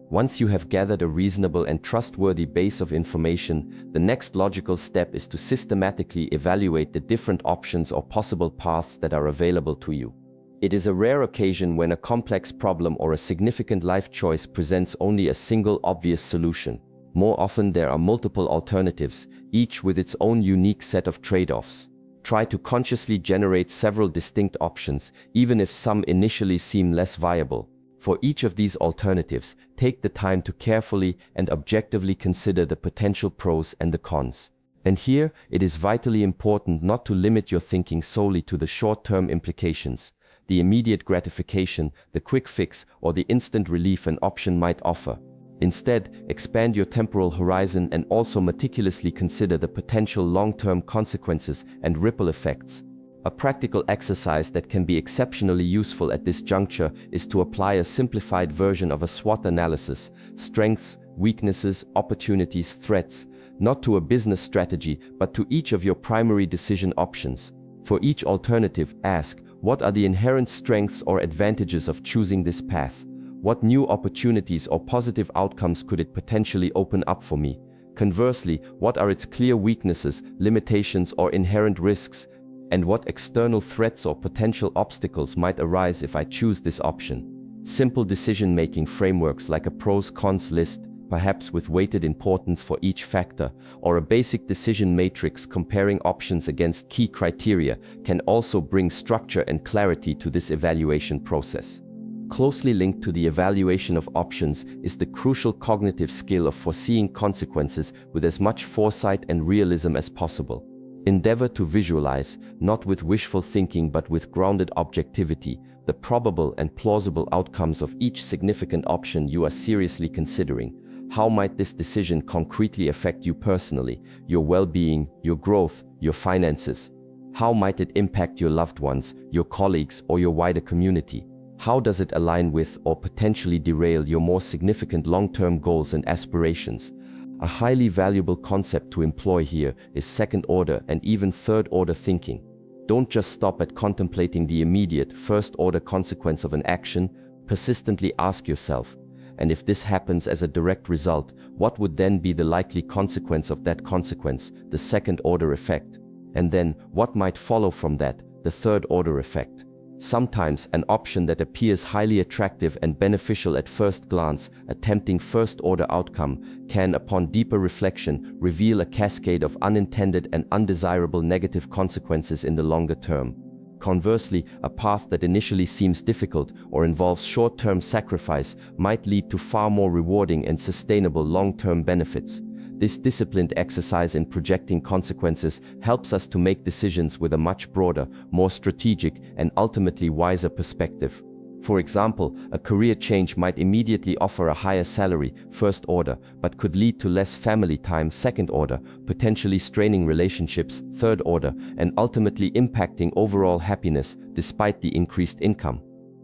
Once you have gathered a reasonable and trustworthy base of information, the next logical step is to systematically evaluate the different options or possible paths that are available to you. It is a rare occasion when a complex problem or a significant life choice presents only a single obvious solution. More often there are multiple alternatives, each with its own unique set of trade-offs. Try to consciously generate several distinct options, even if some initially seem less viable. For each of these alternatives, take the time to carefully and objectively consider the potential pros and the cons. And here, it is vitally important not to limit your thinking solely to the short-term implications, the immediate gratification, the quick fix, or the instant relief an option might offer. Instead, expand your temporal horizon and also meticulously consider the potential long-term consequences and ripple effects. A practical exercise that can be exceptionally useful at this juncture is to apply a simplified version of a SWOT analysis: strengths, weaknesses, opportunities, threats, not to a business strategy, but to each of your primary decision options. For each alternative, ask, what are the inherent strengths or advantages of choosing this path? What new opportunities or positive outcomes could it potentially open up for me? Conversely, what are its clear weaknesses, limitations, or inherent risks? And what external threats or potential obstacles might arise if I choose this option? Simple decision-making frameworks like a pros-cons list, perhaps with weighted importance for each factor, or a basic decision matrix comparing options against key criteria, can also bring structure and clarity to this evaluation process. Closely linked to the evaluation of options is the crucial cognitive skill of foreseeing consequences with as much foresight and realism as possible. Endeavor to visualize, not with wishful thinking but with grounded objectivity, the probable and plausible outcomes of each significant option you are seriously considering. How might this decision concretely affect you personally, your well-being, your growth, your finances? How might it impact your loved ones, your colleagues, or your wider community? How does it align with or potentially derail your more significant long-term goals and aspirations? A highly valuable concept to employ here is second-order and even third-order thinking. Don't just stop at contemplating the immediate first-order consequence of an action. Persistently ask yourself, and if this happens as a direct result, what would then be the likely consequence of that consequence, the second-order effect? And then, what might follow from that, the third-order effect? Sometimes, an option that appears highly attractive and beneficial at first glance, a tempting first-order outcome, can, upon deeper reflection, reveal a cascade of unintended and undesirable negative consequences in the longer term. Conversely, a path that initially seems difficult or involves short-term sacrifice might lead to far more rewarding and sustainable long-term benefits. This disciplined exercise in projecting consequences helps us to make decisions with a much broader, more strategic, and ultimately wiser perspective. For example, a career change might immediately offer a higher salary, first order, but could lead to less family time, second order, potentially straining relationships, third order, and ultimately impacting overall happiness despite the increased income.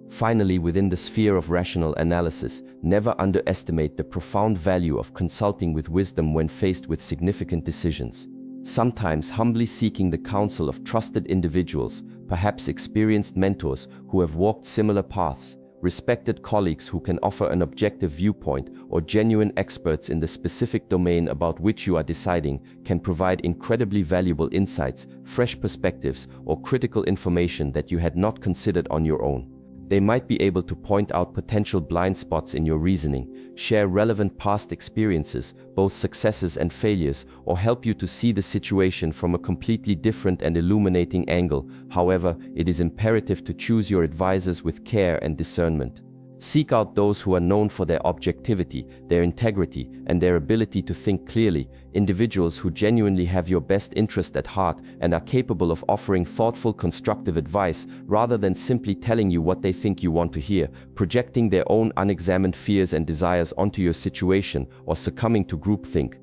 Finally, within the sphere of rational analysis, never underestimate the profound value of consulting with wisdom when faced with significant decisions. sometimes humbly seeking the counsel of trusted individuals, perhaps experienced mentors who have walked similar paths, respected colleagues who can offer an objective viewpoint, or genuine experts in the specific domain about which you are deciding, can provide incredibly valuable insights, fresh perspectives, or critical information that you had not considered on your own. They might be able to point out potential blind spots in your reasoning, share relevant past experiences, both successes and failures, or help you to see the situation from a completely different and illuminating angle. However, it is imperative to choose your advisors with care and discernment. Seek out those who are known for their objectivity, their integrity, and their ability to think clearly, individuals who genuinely have your best interest at heart and are capable of offering thoughtful, constructive advice rather than simply telling you what they think you want to hear, projecting their own unexamined fears and desires onto your situation, or succumbing to groupthink.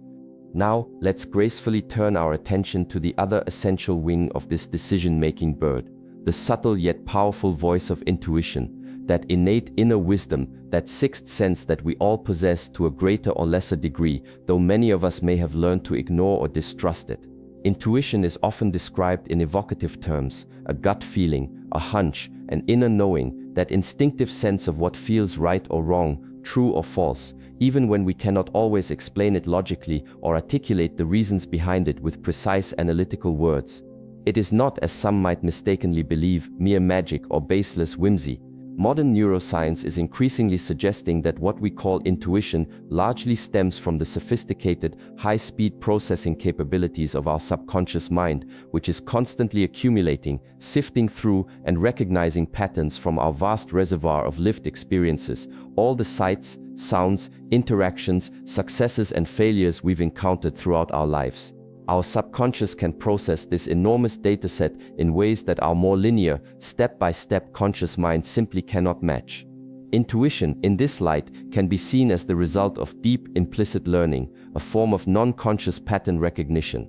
Now, let's gracefully turn our attention to the other essential wing of this decision-making bird, the subtle yet powerful voice of intuition. That innate inner wisdom, that sixth sense that we all possess to a greater or lesser degree, though many of us may have learned to ignore or distrust it. Intuition is often described in evocative terms: a gut feeling, a hunch, an inner knowing, that instinctive sense of what feels right or wrong, true or false, even when we cannot always explain it logically or articulate the reasons behind it with precise analytical words. It is not, as some might mistakenly believe, mere magic or baseless whimsy. Modern neuroscience is increasingly suggesting that what we call intuition largely stems from the sophisticated, high-speed processing capabilities of our subconscious mind, which is constantly accumulating, sifting through, and recognizing patterns from our vast reservoir of lived experiences, all the sights, sounds, interactions, successes, and failures we've encountered throughout our lives. Our subconscious can process this enormous dataset in ways that our more linear, step-by-step conscious mind simply cannot match. Intuition, in this light, can be seen as the result of deep, implicit learning, a form of non-conscious pattern recognition.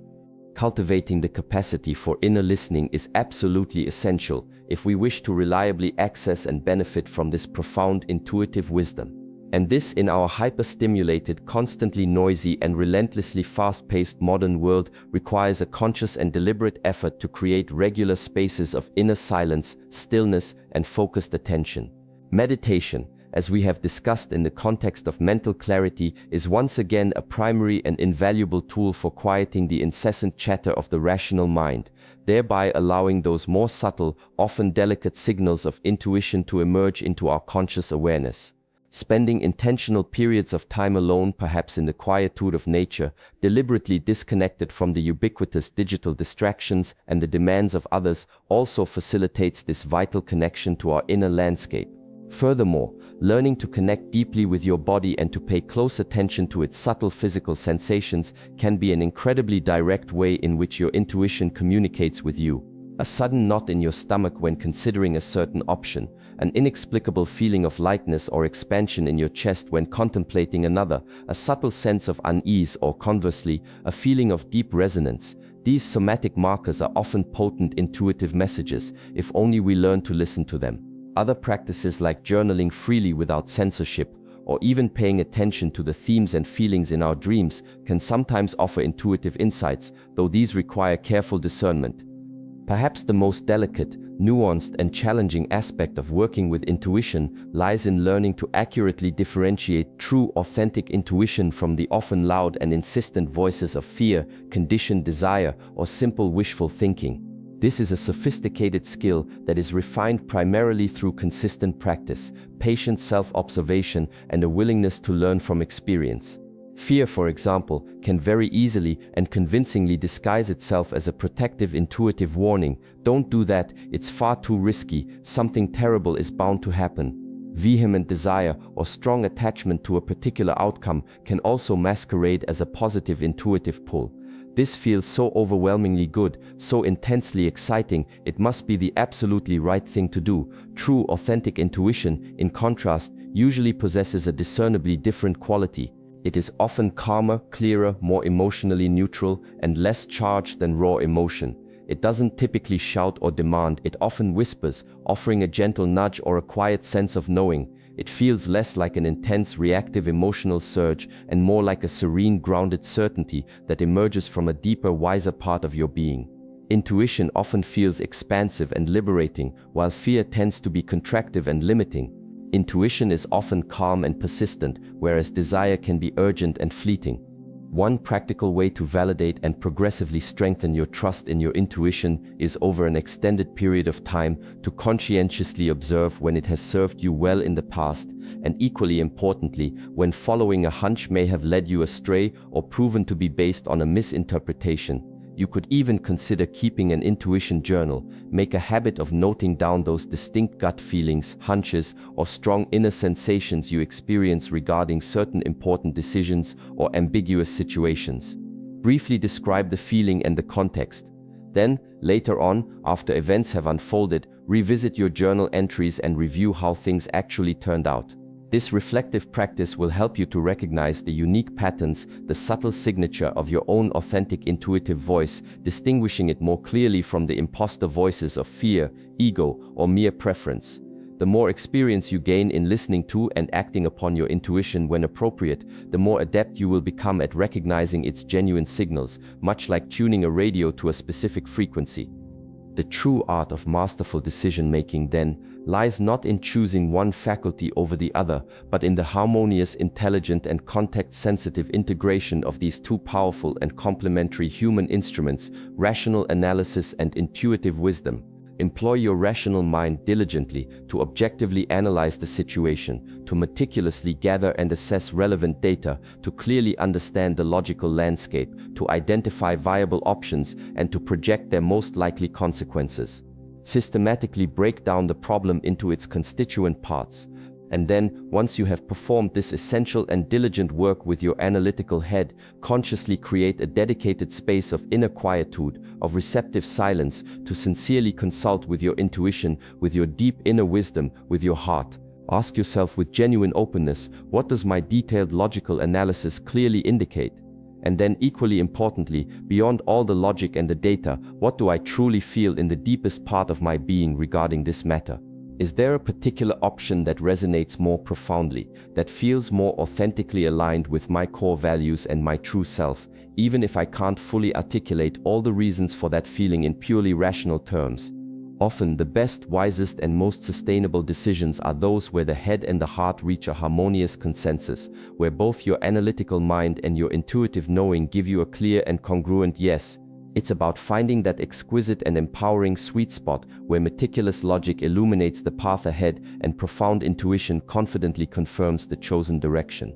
Cultivating the capacity for inner listening is absolutely essential if we wish to reliably access and benefit from this profound intuitive wisdom. And this, in our hyper-stimulated, constantly noisy, and relentlessly fast-paced modern world, requires a conscious and deliberate effort to create regular spaces of inner silence, stillness, and focused attention. Meditation, as we have discussed in the context of mental clarity, is once again a primary and invaluable tool for quieting the incessant chatter of the rational mind, thereby allowing those more subtle, often delicate signals of intuition to emerge into our conscious awareness. Spending intentional periods of time alone, perhaps in the quietude of nature, deliberately disconnected from the ubiquitous digital distractions and the demands of others, also facilitates this vital connection to our inner landscape. Furthermore, learning to connect deeply with your body and to pay close attention to its subtle physical sensations can be an incredibly direct way in which your intuition communicates with you. A sudden knot in your stomach when considering a certain option, an inexplicable feeling of lightness or expansion in your chest when contemplating another, a subtle sense of unease, or conversely, a feeling of deep resonance. These somatic markers are often potent intuitive messages, if only we learn to listen to them. Other practices like journaling freely without censorship, or even paying attention to the themes and feelings in our dreams, can sometimes offer intuitive insights, though these require careful discernment. Perhaps the most delicate, nuanced, and challenging aspect of working with intuition lies in learning to accurately differentiate true, authentic intuition from the often loud and insistent voices of fear, conditioned desire, or simple wishful thinking. This is a sophisticated skill that is refined primarily through consistent practice, patient self-observation, and a willingness to learn from experience. Fear, for example, can very easily and convincingly disguise itself as a protective, intuitive warning. Don't do that, it's far too risky, something terrible is bound to happen. Vehement desire or strong attachment to a particular outcome can also masquerade as a positive intuitive pull. This feels so overwhelmingly good, so intensely exciting, it must be the absolutely right thing to do. True, authentic intuition, in contrast, usually possesses a discernibly different quality. It is often calmer, clearer, more emotionally neutral, and less charged than raw emotion. It doesn't typically shout or demand, it often whispers, offering a gentle nudge or a quiet sense of knowing. It feels less like an intense reactive emotional surge and more like a serene, grounded certainty that emerges from a deeper, wiser part of your being. Intuition often feels expansive and liberating, while fear tends to be contractive and limiting. Intuition is often calm and persistent, whereas desire can be urgent and fleeting. One practical way to validate and progressively strengthen your trust in your intuition is over an extended period of time to conscientiously observe when it has served you well in the past, and equally importantly, when following a hunch may have led you astray or proven to be based on a misinterpretation. You could even consider keeping an intuition journal. Make a habit of noting down those distinct gut feelings, hunches, or strong inner sensations you experience regarding certain important decisions or ambiguous situations. Briefly describe the feeling and the context. Then, later on, after events have unfolded, revisit your journal entries and review how things actually turned out. This reflective practice will help you to recognize the unique patterns, the subtle signature of your own authentic intuitive voice, distinguishing it more clearly from the imposter voices of fear, ego, or mere preference. The more experience you gain in listening to and acting upon your intuition when appropriate, the more adept you will become at recognizing its genuine signals, much like tuning a radio to a specific frequency. The true art of masterful decision-making, then, lies not in choosing one faculty over the other, but in the harmonious, intelligent, and context-sensitive integration of these two powerful and complementary human instruments, rational analysis and intuitive wisdom. Employ your rational mind diligently to objectively analyze the situation, to meticulously gather and assess relevant data, to clearly understand the logical landscape, to identify viable options, and to project their most likely consequences. Systematically break down the problem into its constituent parts. And then, once you have performed this essential and diligent work with your analytical head, consciously create a dedicated space of inner quietude, of receptive silence, to sincerely consult with your intuition, with your deep inner wisdom, with your heart. Ask yourself with genuine openness, what does my detailed logical analysis clearly indicate? And then, equally importantly, beyond all the logic and the data, what do I truly feel in the deepest part of my being regarding this matter? Is there a particular option that resonates more profoundly, that feels more authentically aligned with my core values and my true self, even if I can't fully articulate all the reasons for that feeling in purely rational terms? Often, the best, wisest, and most sustainable decisions are those where the head and the heart reach a harmonious consensus, where both your analytical mind and your intuitive knowing give you a clear and congruent yes. It's about finding that exquisite and empowering sweet spot where meticulous logic illuminates the path ahead and profound intuition confidently confirms the chosen direction.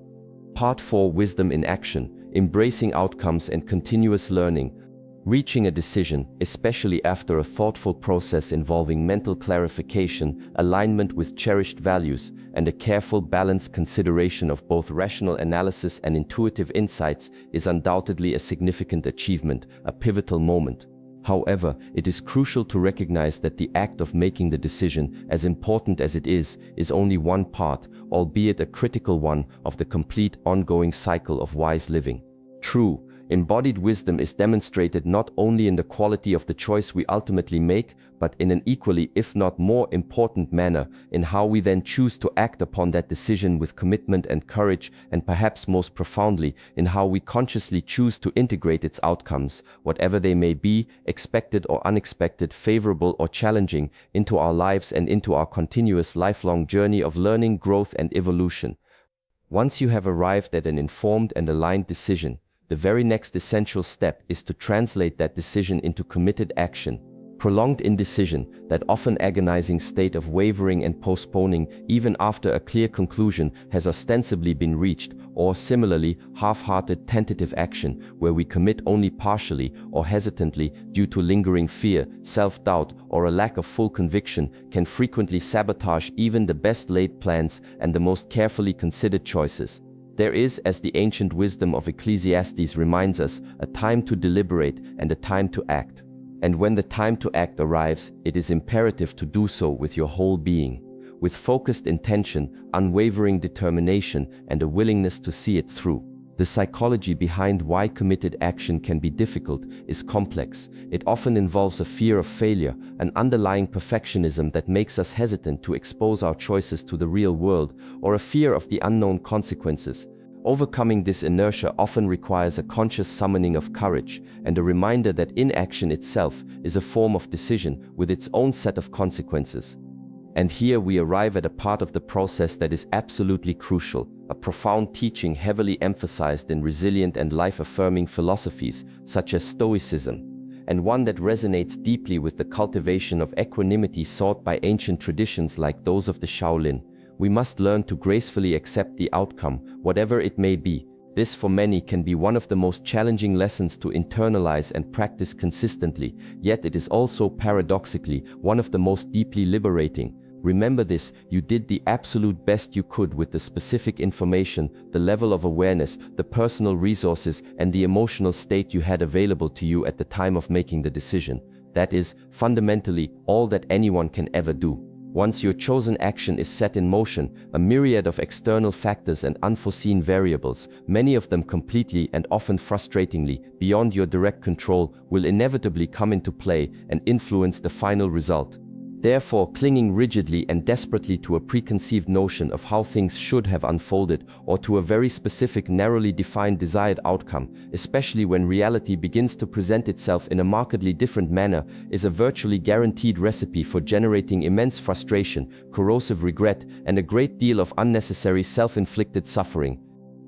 Part 4: Wisdom in Action, Embracing Outcomes and Continuous Learning. Reaching a decision, especially after a thoughtful process involving mental clarification, alignment with cherished values, and a careful, balanced consideration of both rational analysis and intuitive insights, is undoubtedly a significant achievement, a pivotal moment. However, it is crucial to recognize that the act of making the decision, as important as it is only one part, albeit a critical one, of the complete ongoing cycle of wise living. True, embodied wisdom is demonstrated not only in the quality of the choice we ultimately make, but in an equally, if not more important manner, in how we then choose to act upon that decision with commitment and courage, and perhaps most profoundly, in how we consciously choose to integrate its outcomes, whatever they may be, expected or unexpected, favorable or challenging, into our lives and into our continuous lifelong journey of learning, growth, and evolution. Once you have arrived at an informed and aligned decision, the very next essential step is to translate that decision into committed action. Prolonged indecision, that often agonizing state of wavering and postponing even after a clear conclusion has ostensibly been reached, or similarly, half-hearted tentative action, where we commit only partially or hesitantly due to lingering fear, self-doubt, or a lack of full conviction, can frequently sabotage even the best-laid plans and the most carefully considered choices. There is, as the ancient wisdom of Ecclesiastes reminds us, a time to deliberate and a time to act. And when the time to act arrives, it is imperative to do so with your whole being, with focused intention, unwavering determination, and a willingness to see it through. The psychology behind why committed action can be difficult is complex. It often involves a fear of failure, an underlying perfectionism that makes us hesitant to expose our choices to the real world, or a fear of the unknown consequences. Overcoming this inertia often requires a conscious summoning of courage and a reminder that inaction itself is a form of decision with its own set of consequences. And here we arrive at a part of the process that is absolutely crucial, a profound teaching heavily emphasized in resilient and life-affirming philosophies such as Stoicism, and one that resonates deeply with the cultivation of equanimity sought by ancient traditions like those of the Shaolin. We must learn to gracefully accept the outcome, whatever it may be. This for many can be one of the most challenging lessons to internalize and practice consistently, yet it is also paradoxically one of the most deeply liberating. Remember this: you did the absolute best you could with the specific information, the level of awareness, the personal resources, and the emotional state you had available to you at the time of making the decision. That is, fundamentally, all that anyone can ever do. Once your chosen action is set in motion, a myriad of external factors and unforeseen variables, many of them completely and often frustratingly beyond your direct control, will inevitably come into play and influence the final result. Therefore, clinging rigidly and desperately to a preconceived notion of how things should have unfolded, or to a very specific, narrowly defined desired outcome, especially when reality begins to present itself in a markedly different manner, is a virtually guaranteed recipe for generating immense frustration, corrosive regret, and a great deal of unnecessary self-inflicted suffering.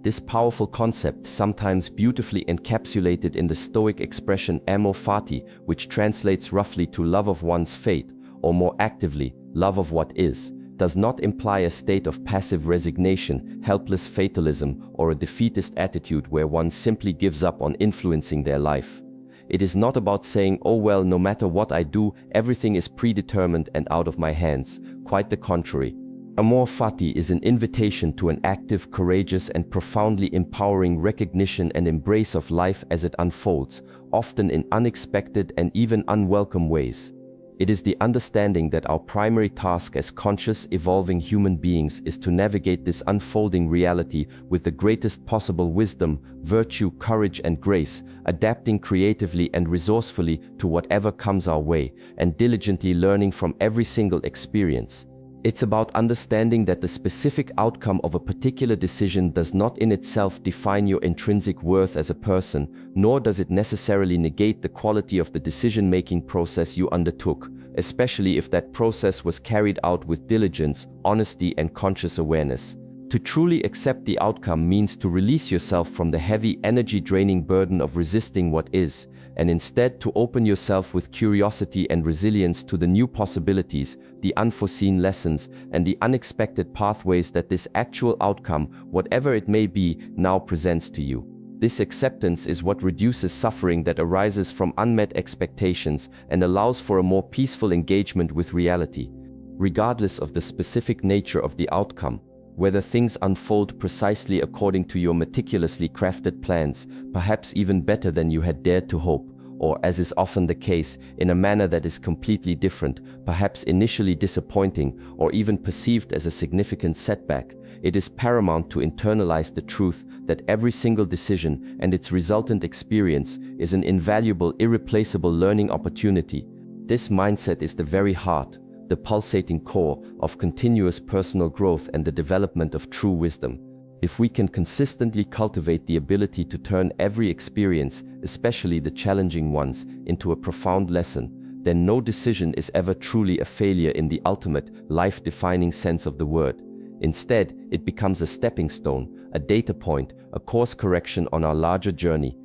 This powerful concept, sometimes beautifully encapsulated in the Stoic expression amor fati, which translates roughly to love of one's fate, or more actively, love of what is, does not imply a state of passive resignation, helpless fatalism, or a defeatist attitude where one simply gives up on influencing their life. It is not about saying, "Oh well, no matter what I do, everything is predetermined and out of my hands." Quite the contrary. Amor fati is an invitation to an active, courageous, and profoundly empowering recognition and embrace of life as it unfolds, often in unexpected and even unwelcome ways. It is the understanding that our primary task as conscious, evolving human beings is to navigate this unfolding reality with the greatest possible wisdom, virtue, courage, and grace, adapting creatively and resourcefully to whatever comes our way, and diligently learning from every single experience. It's about understanding that the specific outcome of a particular decision does not in itself define your intrinsic worth as a person, nor does it necessarily negate the quality of the decision-making process you undertook, especially if that process was carried out with diligence, honesty, and conscious awareness. To truly accept the outcome means to release yourself from the heavy, energy-draining burden of resisting what is, and instead to open yourself with curiosity and resilience to the new possibilities, the unforeseen lessons, and the unexpected pathways that this actual outcome, whatever it may be, now presents to you. This acceptance is what reduces suffering that arises from unmet expectations and allows for a more peaceful engagement with reality. Regardless of the specific nature of the outcome, whether things unfold precisely according to your meticulously crafted plans, perhaps even better than you had dared to hope, or, as is often the case, in a manner that is completely different, perhaps initially disappointing, or even perceived as a significant setback, it is paramount to internalize the truth that every single decision and its resultant experience is an invaluable, irreplaceable learning opportunity. This mindset is the very heart, the pulsating core of continuous personal growth and the development of true wisdom. If we can consistently cultivate the ability to turn every experience, especially the challenging ones, into a profound lesson, then no decision is ever truly a failure in the ultimate, life-defining sense of the word. Instead, it becomes a stepping stone, a data point, a course correction on our larger journey.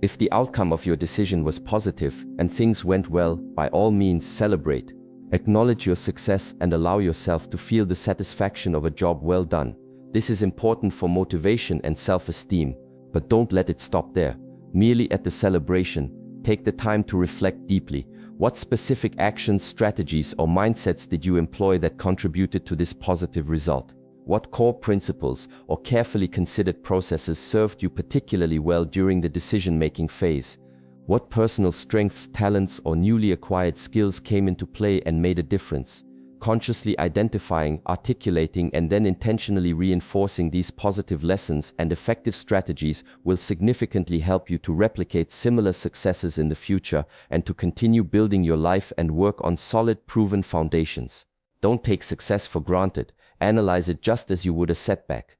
If the outcome of your decision was positive and things went well, by all means celebrate. Acknowledge your success and allow yourself to feel the satisfaction of a job well done. This is important for motivation and self-esteem, but don't let it stop there. Merely at the celebration, take the time to reflect deeply. What specific actions, strategies, or mindsets did you employ that contributed to this positive result? What core principles or carefully considered processes served you particularly well during the decision-making phase? What personal strengths, talents, or newly acquired skills came into play and made a difference? Consciously identifying, articulating, and then intentionally reinforcing these positive lessons and effective strategies will significantly help you to replicate similar successes in the future and to continue building your life and work on solid, proven foundations. Don't take success for granted. Analyze it just as you would a setback.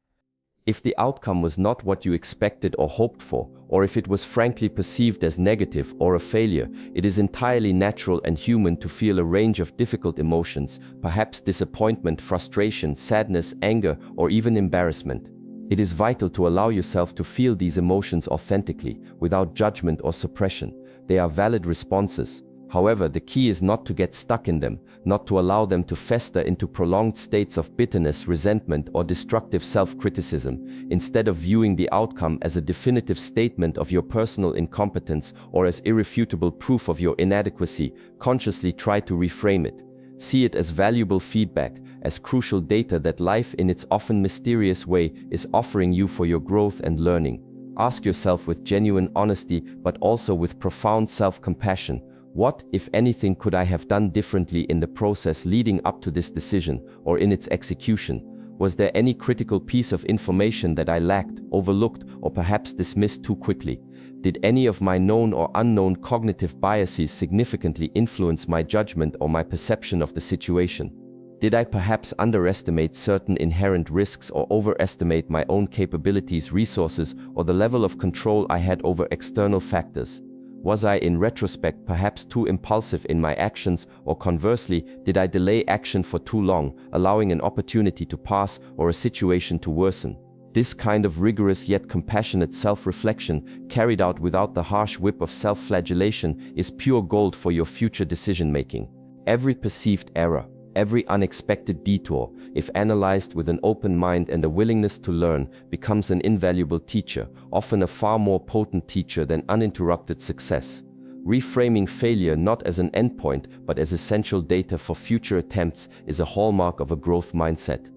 If the outcome was not what you expected or hoped for, or if it was frankly perceived as negative or a failure, it is entirely natural and human to feel a range of difficult emotions, perhaps disappointment, frustration, sadness, anger, or even embarrassment. It is vital to allow yourself to feel these emotions authentically, without judgment or suppression. They are valid responses. However, the key is not to get stuck in them, not to allow them to fester into prolonged states of bitterness, resentment, or destructive self-criticism. Instead of viewing the outcome as a definitive statement of your personal incompetence or as irrefutable proof of your inadequacy, consciously try to reframe it. See it as valuable feedback, as crucial data that life in its often mysterious way is offering you for your growth and learning. Ask yourself with genuine honesty, but also with profound self-compassion, what, if anything, could I have done differently in the process leading up to this decision, or in its execution? Was there any critical piece of information that I lacked, overlooked, or perhaps dismissed too quickly? Did any of my known or unknown cognitive biases significantly influence my judgment or my perception of the situation? Did I perhaps underestimate certain inherent risks or overestimate my own capabilities, resources, or the level of control I had over external factors? Was I, in retrospect, perhaps too impulsive in my actions, or conversely, did I delay action for too long, allowing an opportunity to pass or a situation to worsen? This kind of rigorous yet compassionate self-reflection, carried out without the harsh whip of self-flagellation, is pure gold for your future decision-making. Every perceived error, every unexpected detour, if analyzed with an open mind and a willingness to learn, becomes an invaluable teacher, often a far more potent teacher than uninterrupted success. Reframing failure not as an endpoint, but as essential data for future attempts is a hallmark of a growth mindset.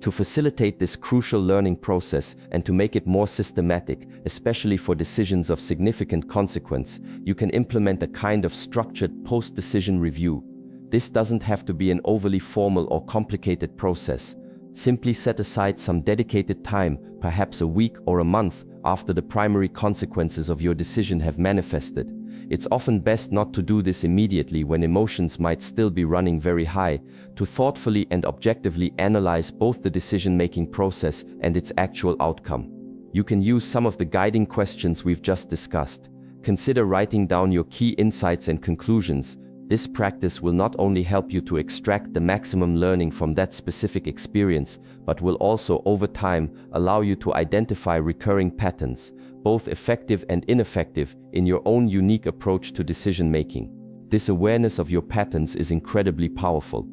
To facilitate this crucial learning process and to make it more systematic, especially for decisions of significant consequence, you can implement a kind of structured post-decision review. This doesn't have to be an overly formal or complicated process. Simply set aside some dedicated time, perhaps a week or a month, after the primary consequences of your decision have manifested. It's often best not to do this immediately when emotions might still be running very high, to thoughtfully and objectively analyze both the decision-making process and its actual outcome. You can use some of the guiding questions we've just discussed. Consider writing down your key insights and conclusions. This practice will not only help you to extract the maximum learning from that specific experience, but will also, over time, allow you to identify recurring patterns, both effective and ineffective, in your own unique approach to decision-making. This awareness of your patterns is incredibly powerful.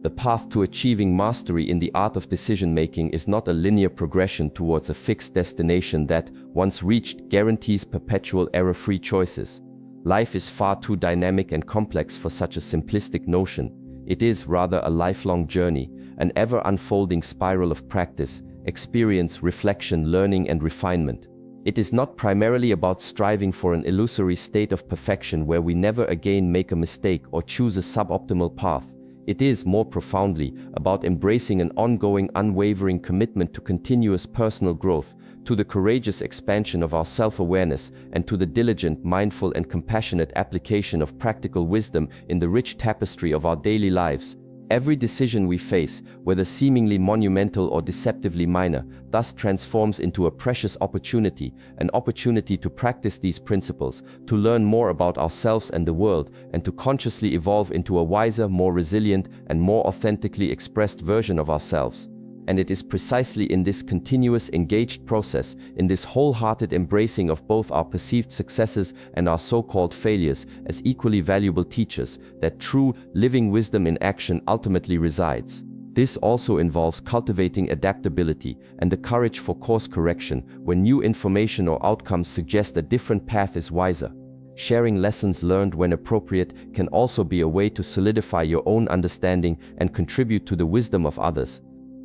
The path to achieving mastery in the art of decision-making is not a linear progression towards a fixed destination that, once reached, guarantees perpetual error-free choices. Life is far too dynamic and complex for such a simplistic notion. It is rather a lifelong journey, an ever-unfolding spiral of practice, experience, reflection, learning, and refinement. It is not primarily about striving for an illusory state of perfection where we never again make a mistake or choose a suboptimal path. It is, more profoundly, about embracing an ongoing, unwavering commitment to continuous personal growth, to the courageous expansion of our self-awareness, and to the diligent, mindful, and compassionate application of practical wisdom in the rich tapestry of our daily lives. Every decision we face, whether seemingly monumental or deceptively minor, thus transforms into a precious opportunity, an opportunity to practice these principles, to learn more about ourselves and the world, and to consciously evolve into a wiser, more resilient, and more authentically expressed version of ourselves. And it is precisely in this continuous engaged process, in this wholehearted embracing of both our perceived successes and our so-called failures as equally valuable teachers, that true, living wisdom in action ultimately resides. This also involves cultivating adaptability and the courage for course correction when new information or outcomes suggest a different path is wiser. Sharing lessons learned when appropriate can also be a way to solidify your own understanding and contribute to the wisdom of others.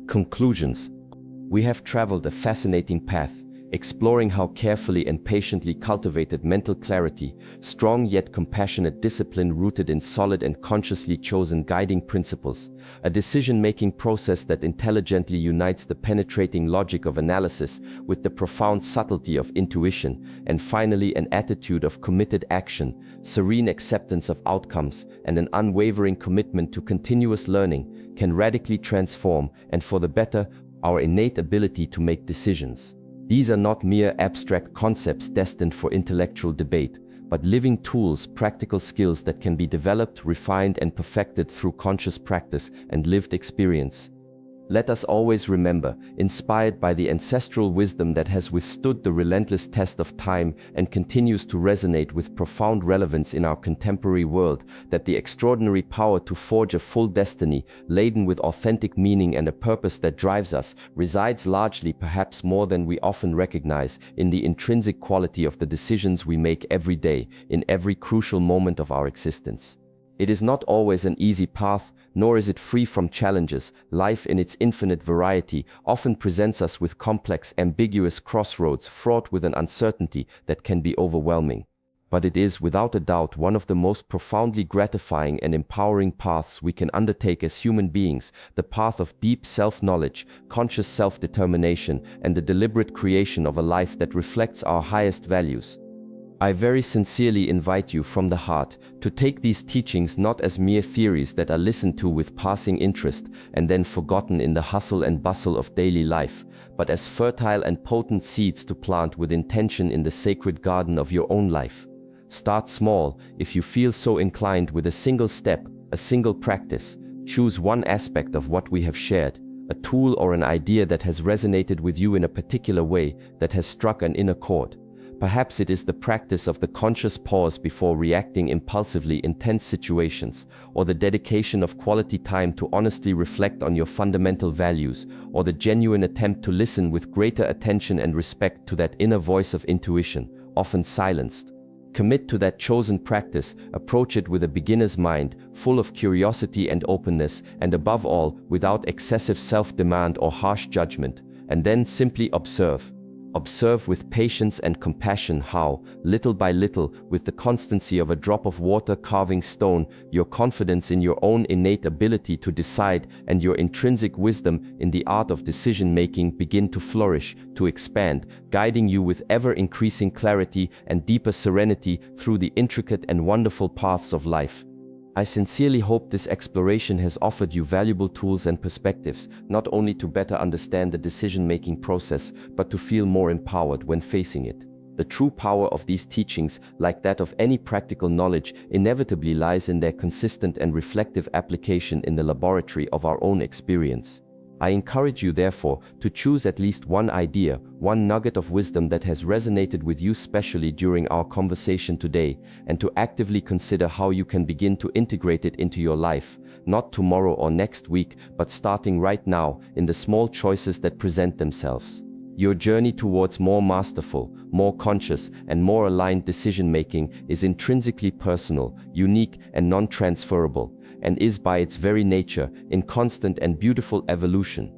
Conclusions. We have traveled a fascinating path, exploring how carefully and patiently cultivated mental clarity, strong yet compassionate discipline rooted in solid and consciously chosen guiding principles, a decision-making process that intelligently unites the penetrating logic of analysis with the profound subtlety of intuition, and finally an attitude of committed action, serene acceptance of outcomes, and an unwavering commitment to continuous learning, can radically transform, and for the better, our innate ability to make decisions. These are not mere abstract concepts destined for intellectual debate, but living tools, practical skills that can be developed, refined, and perfected through conscious practice and lived experience. Let us always remember, inspired by the ancestral wisdom that has withstood the relentless test of time and continues to resonate with profound relevance in our contemporary world, that the extraordinary power to forge a full destiny, laden with authentic meaning and a purpose that drives us, resides largely, perhaps more than we often recognize, in the intrinsic quality of the decisions we make every day, in every crucial moment of our existence. It is not always an easy path, nor is it free from challenges. Life in its infinite variety often presents us with complex, ambiguous crossroads fraught with an uncertainty that can be overwhelming. But it is without a doubt one of the most profoundly gratifying and empowering paths we can undertake as human beings, the path of deep self-knowledge, conscious self-determination, and the deliberate creation of a life that reflects our highest values. I very sincerely invite you from the heart to take these teachings not as mere theories that are listened to with passing interest and then forgotten in the hustle and bustle of daily life, but as fertile and potent seeds to plant with intention in the sacred garden of your own life. Start small, if you feel so inclined, with a single step, a single practice. Choose one aspect of what we have shared, a tool or an idea that has resonated with you in a particular way, that has struck an inner chord. Perhaps it is the practice of the conscious pause before reacting impulsively in tense situations, or the dedication of quality time to honestly reflect on your fundamental values, or the genuine attempt to listen with greater attention and respect to that inner voice of intuition, often silenced. Commit to that chosen practice, approach it with a beginner's mind, full of curiosity and openness, and above all, without excessive self-demand or harsh judgment, and then simply observe. Observe with patience and compassion how, little by little, with the constancy of a drop of water carving stone, your confidence in your own innate ability to decide and your intrinsic wisdom in the art of decision-making begin to flourish, to expand, guiding you with ever-increasing clarity and deeper serenity through the intricate and wonderful paths of life. I sincerely hope this exploration has offered you valuable tools and perspectives, not only to better understand the decision-making process, but to feel more empowered when facing it. The true power of these teachings, like that of any practical knowledge, inevitably lies in their consistent and reflective application in the laboratory of our own experience. I encourage you, therefore, to choose at least one idea, one nugget of wisdom that has resonated with you specially during our conversation today, and to actively consider how you can begin to integrate it into your life, not tomorrow or next week, but starting right now, in the small choices that present themselves. Your journey towards more masterful, more conscious, and more aligned decision-making is intrinsically personal, unique, and non-transferable, and is by its very nature in constant and beautiful evolution.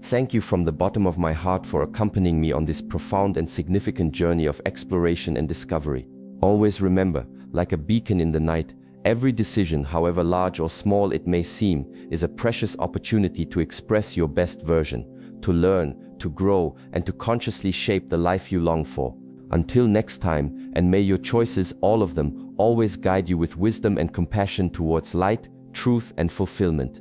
Thank you from the bottom of my heart for accompanying me on this profound and significant journey of exploration and discovery. Always remember, like a beacon in the night, every decision, however large or small it may seem, is a precious opportunity to express your best version, to learn, to grow, and to consciously shape the life you long for. Until next time, and may your choices, all of them, always guide you with wisdom and compassion towards light, truth, and fulfillment.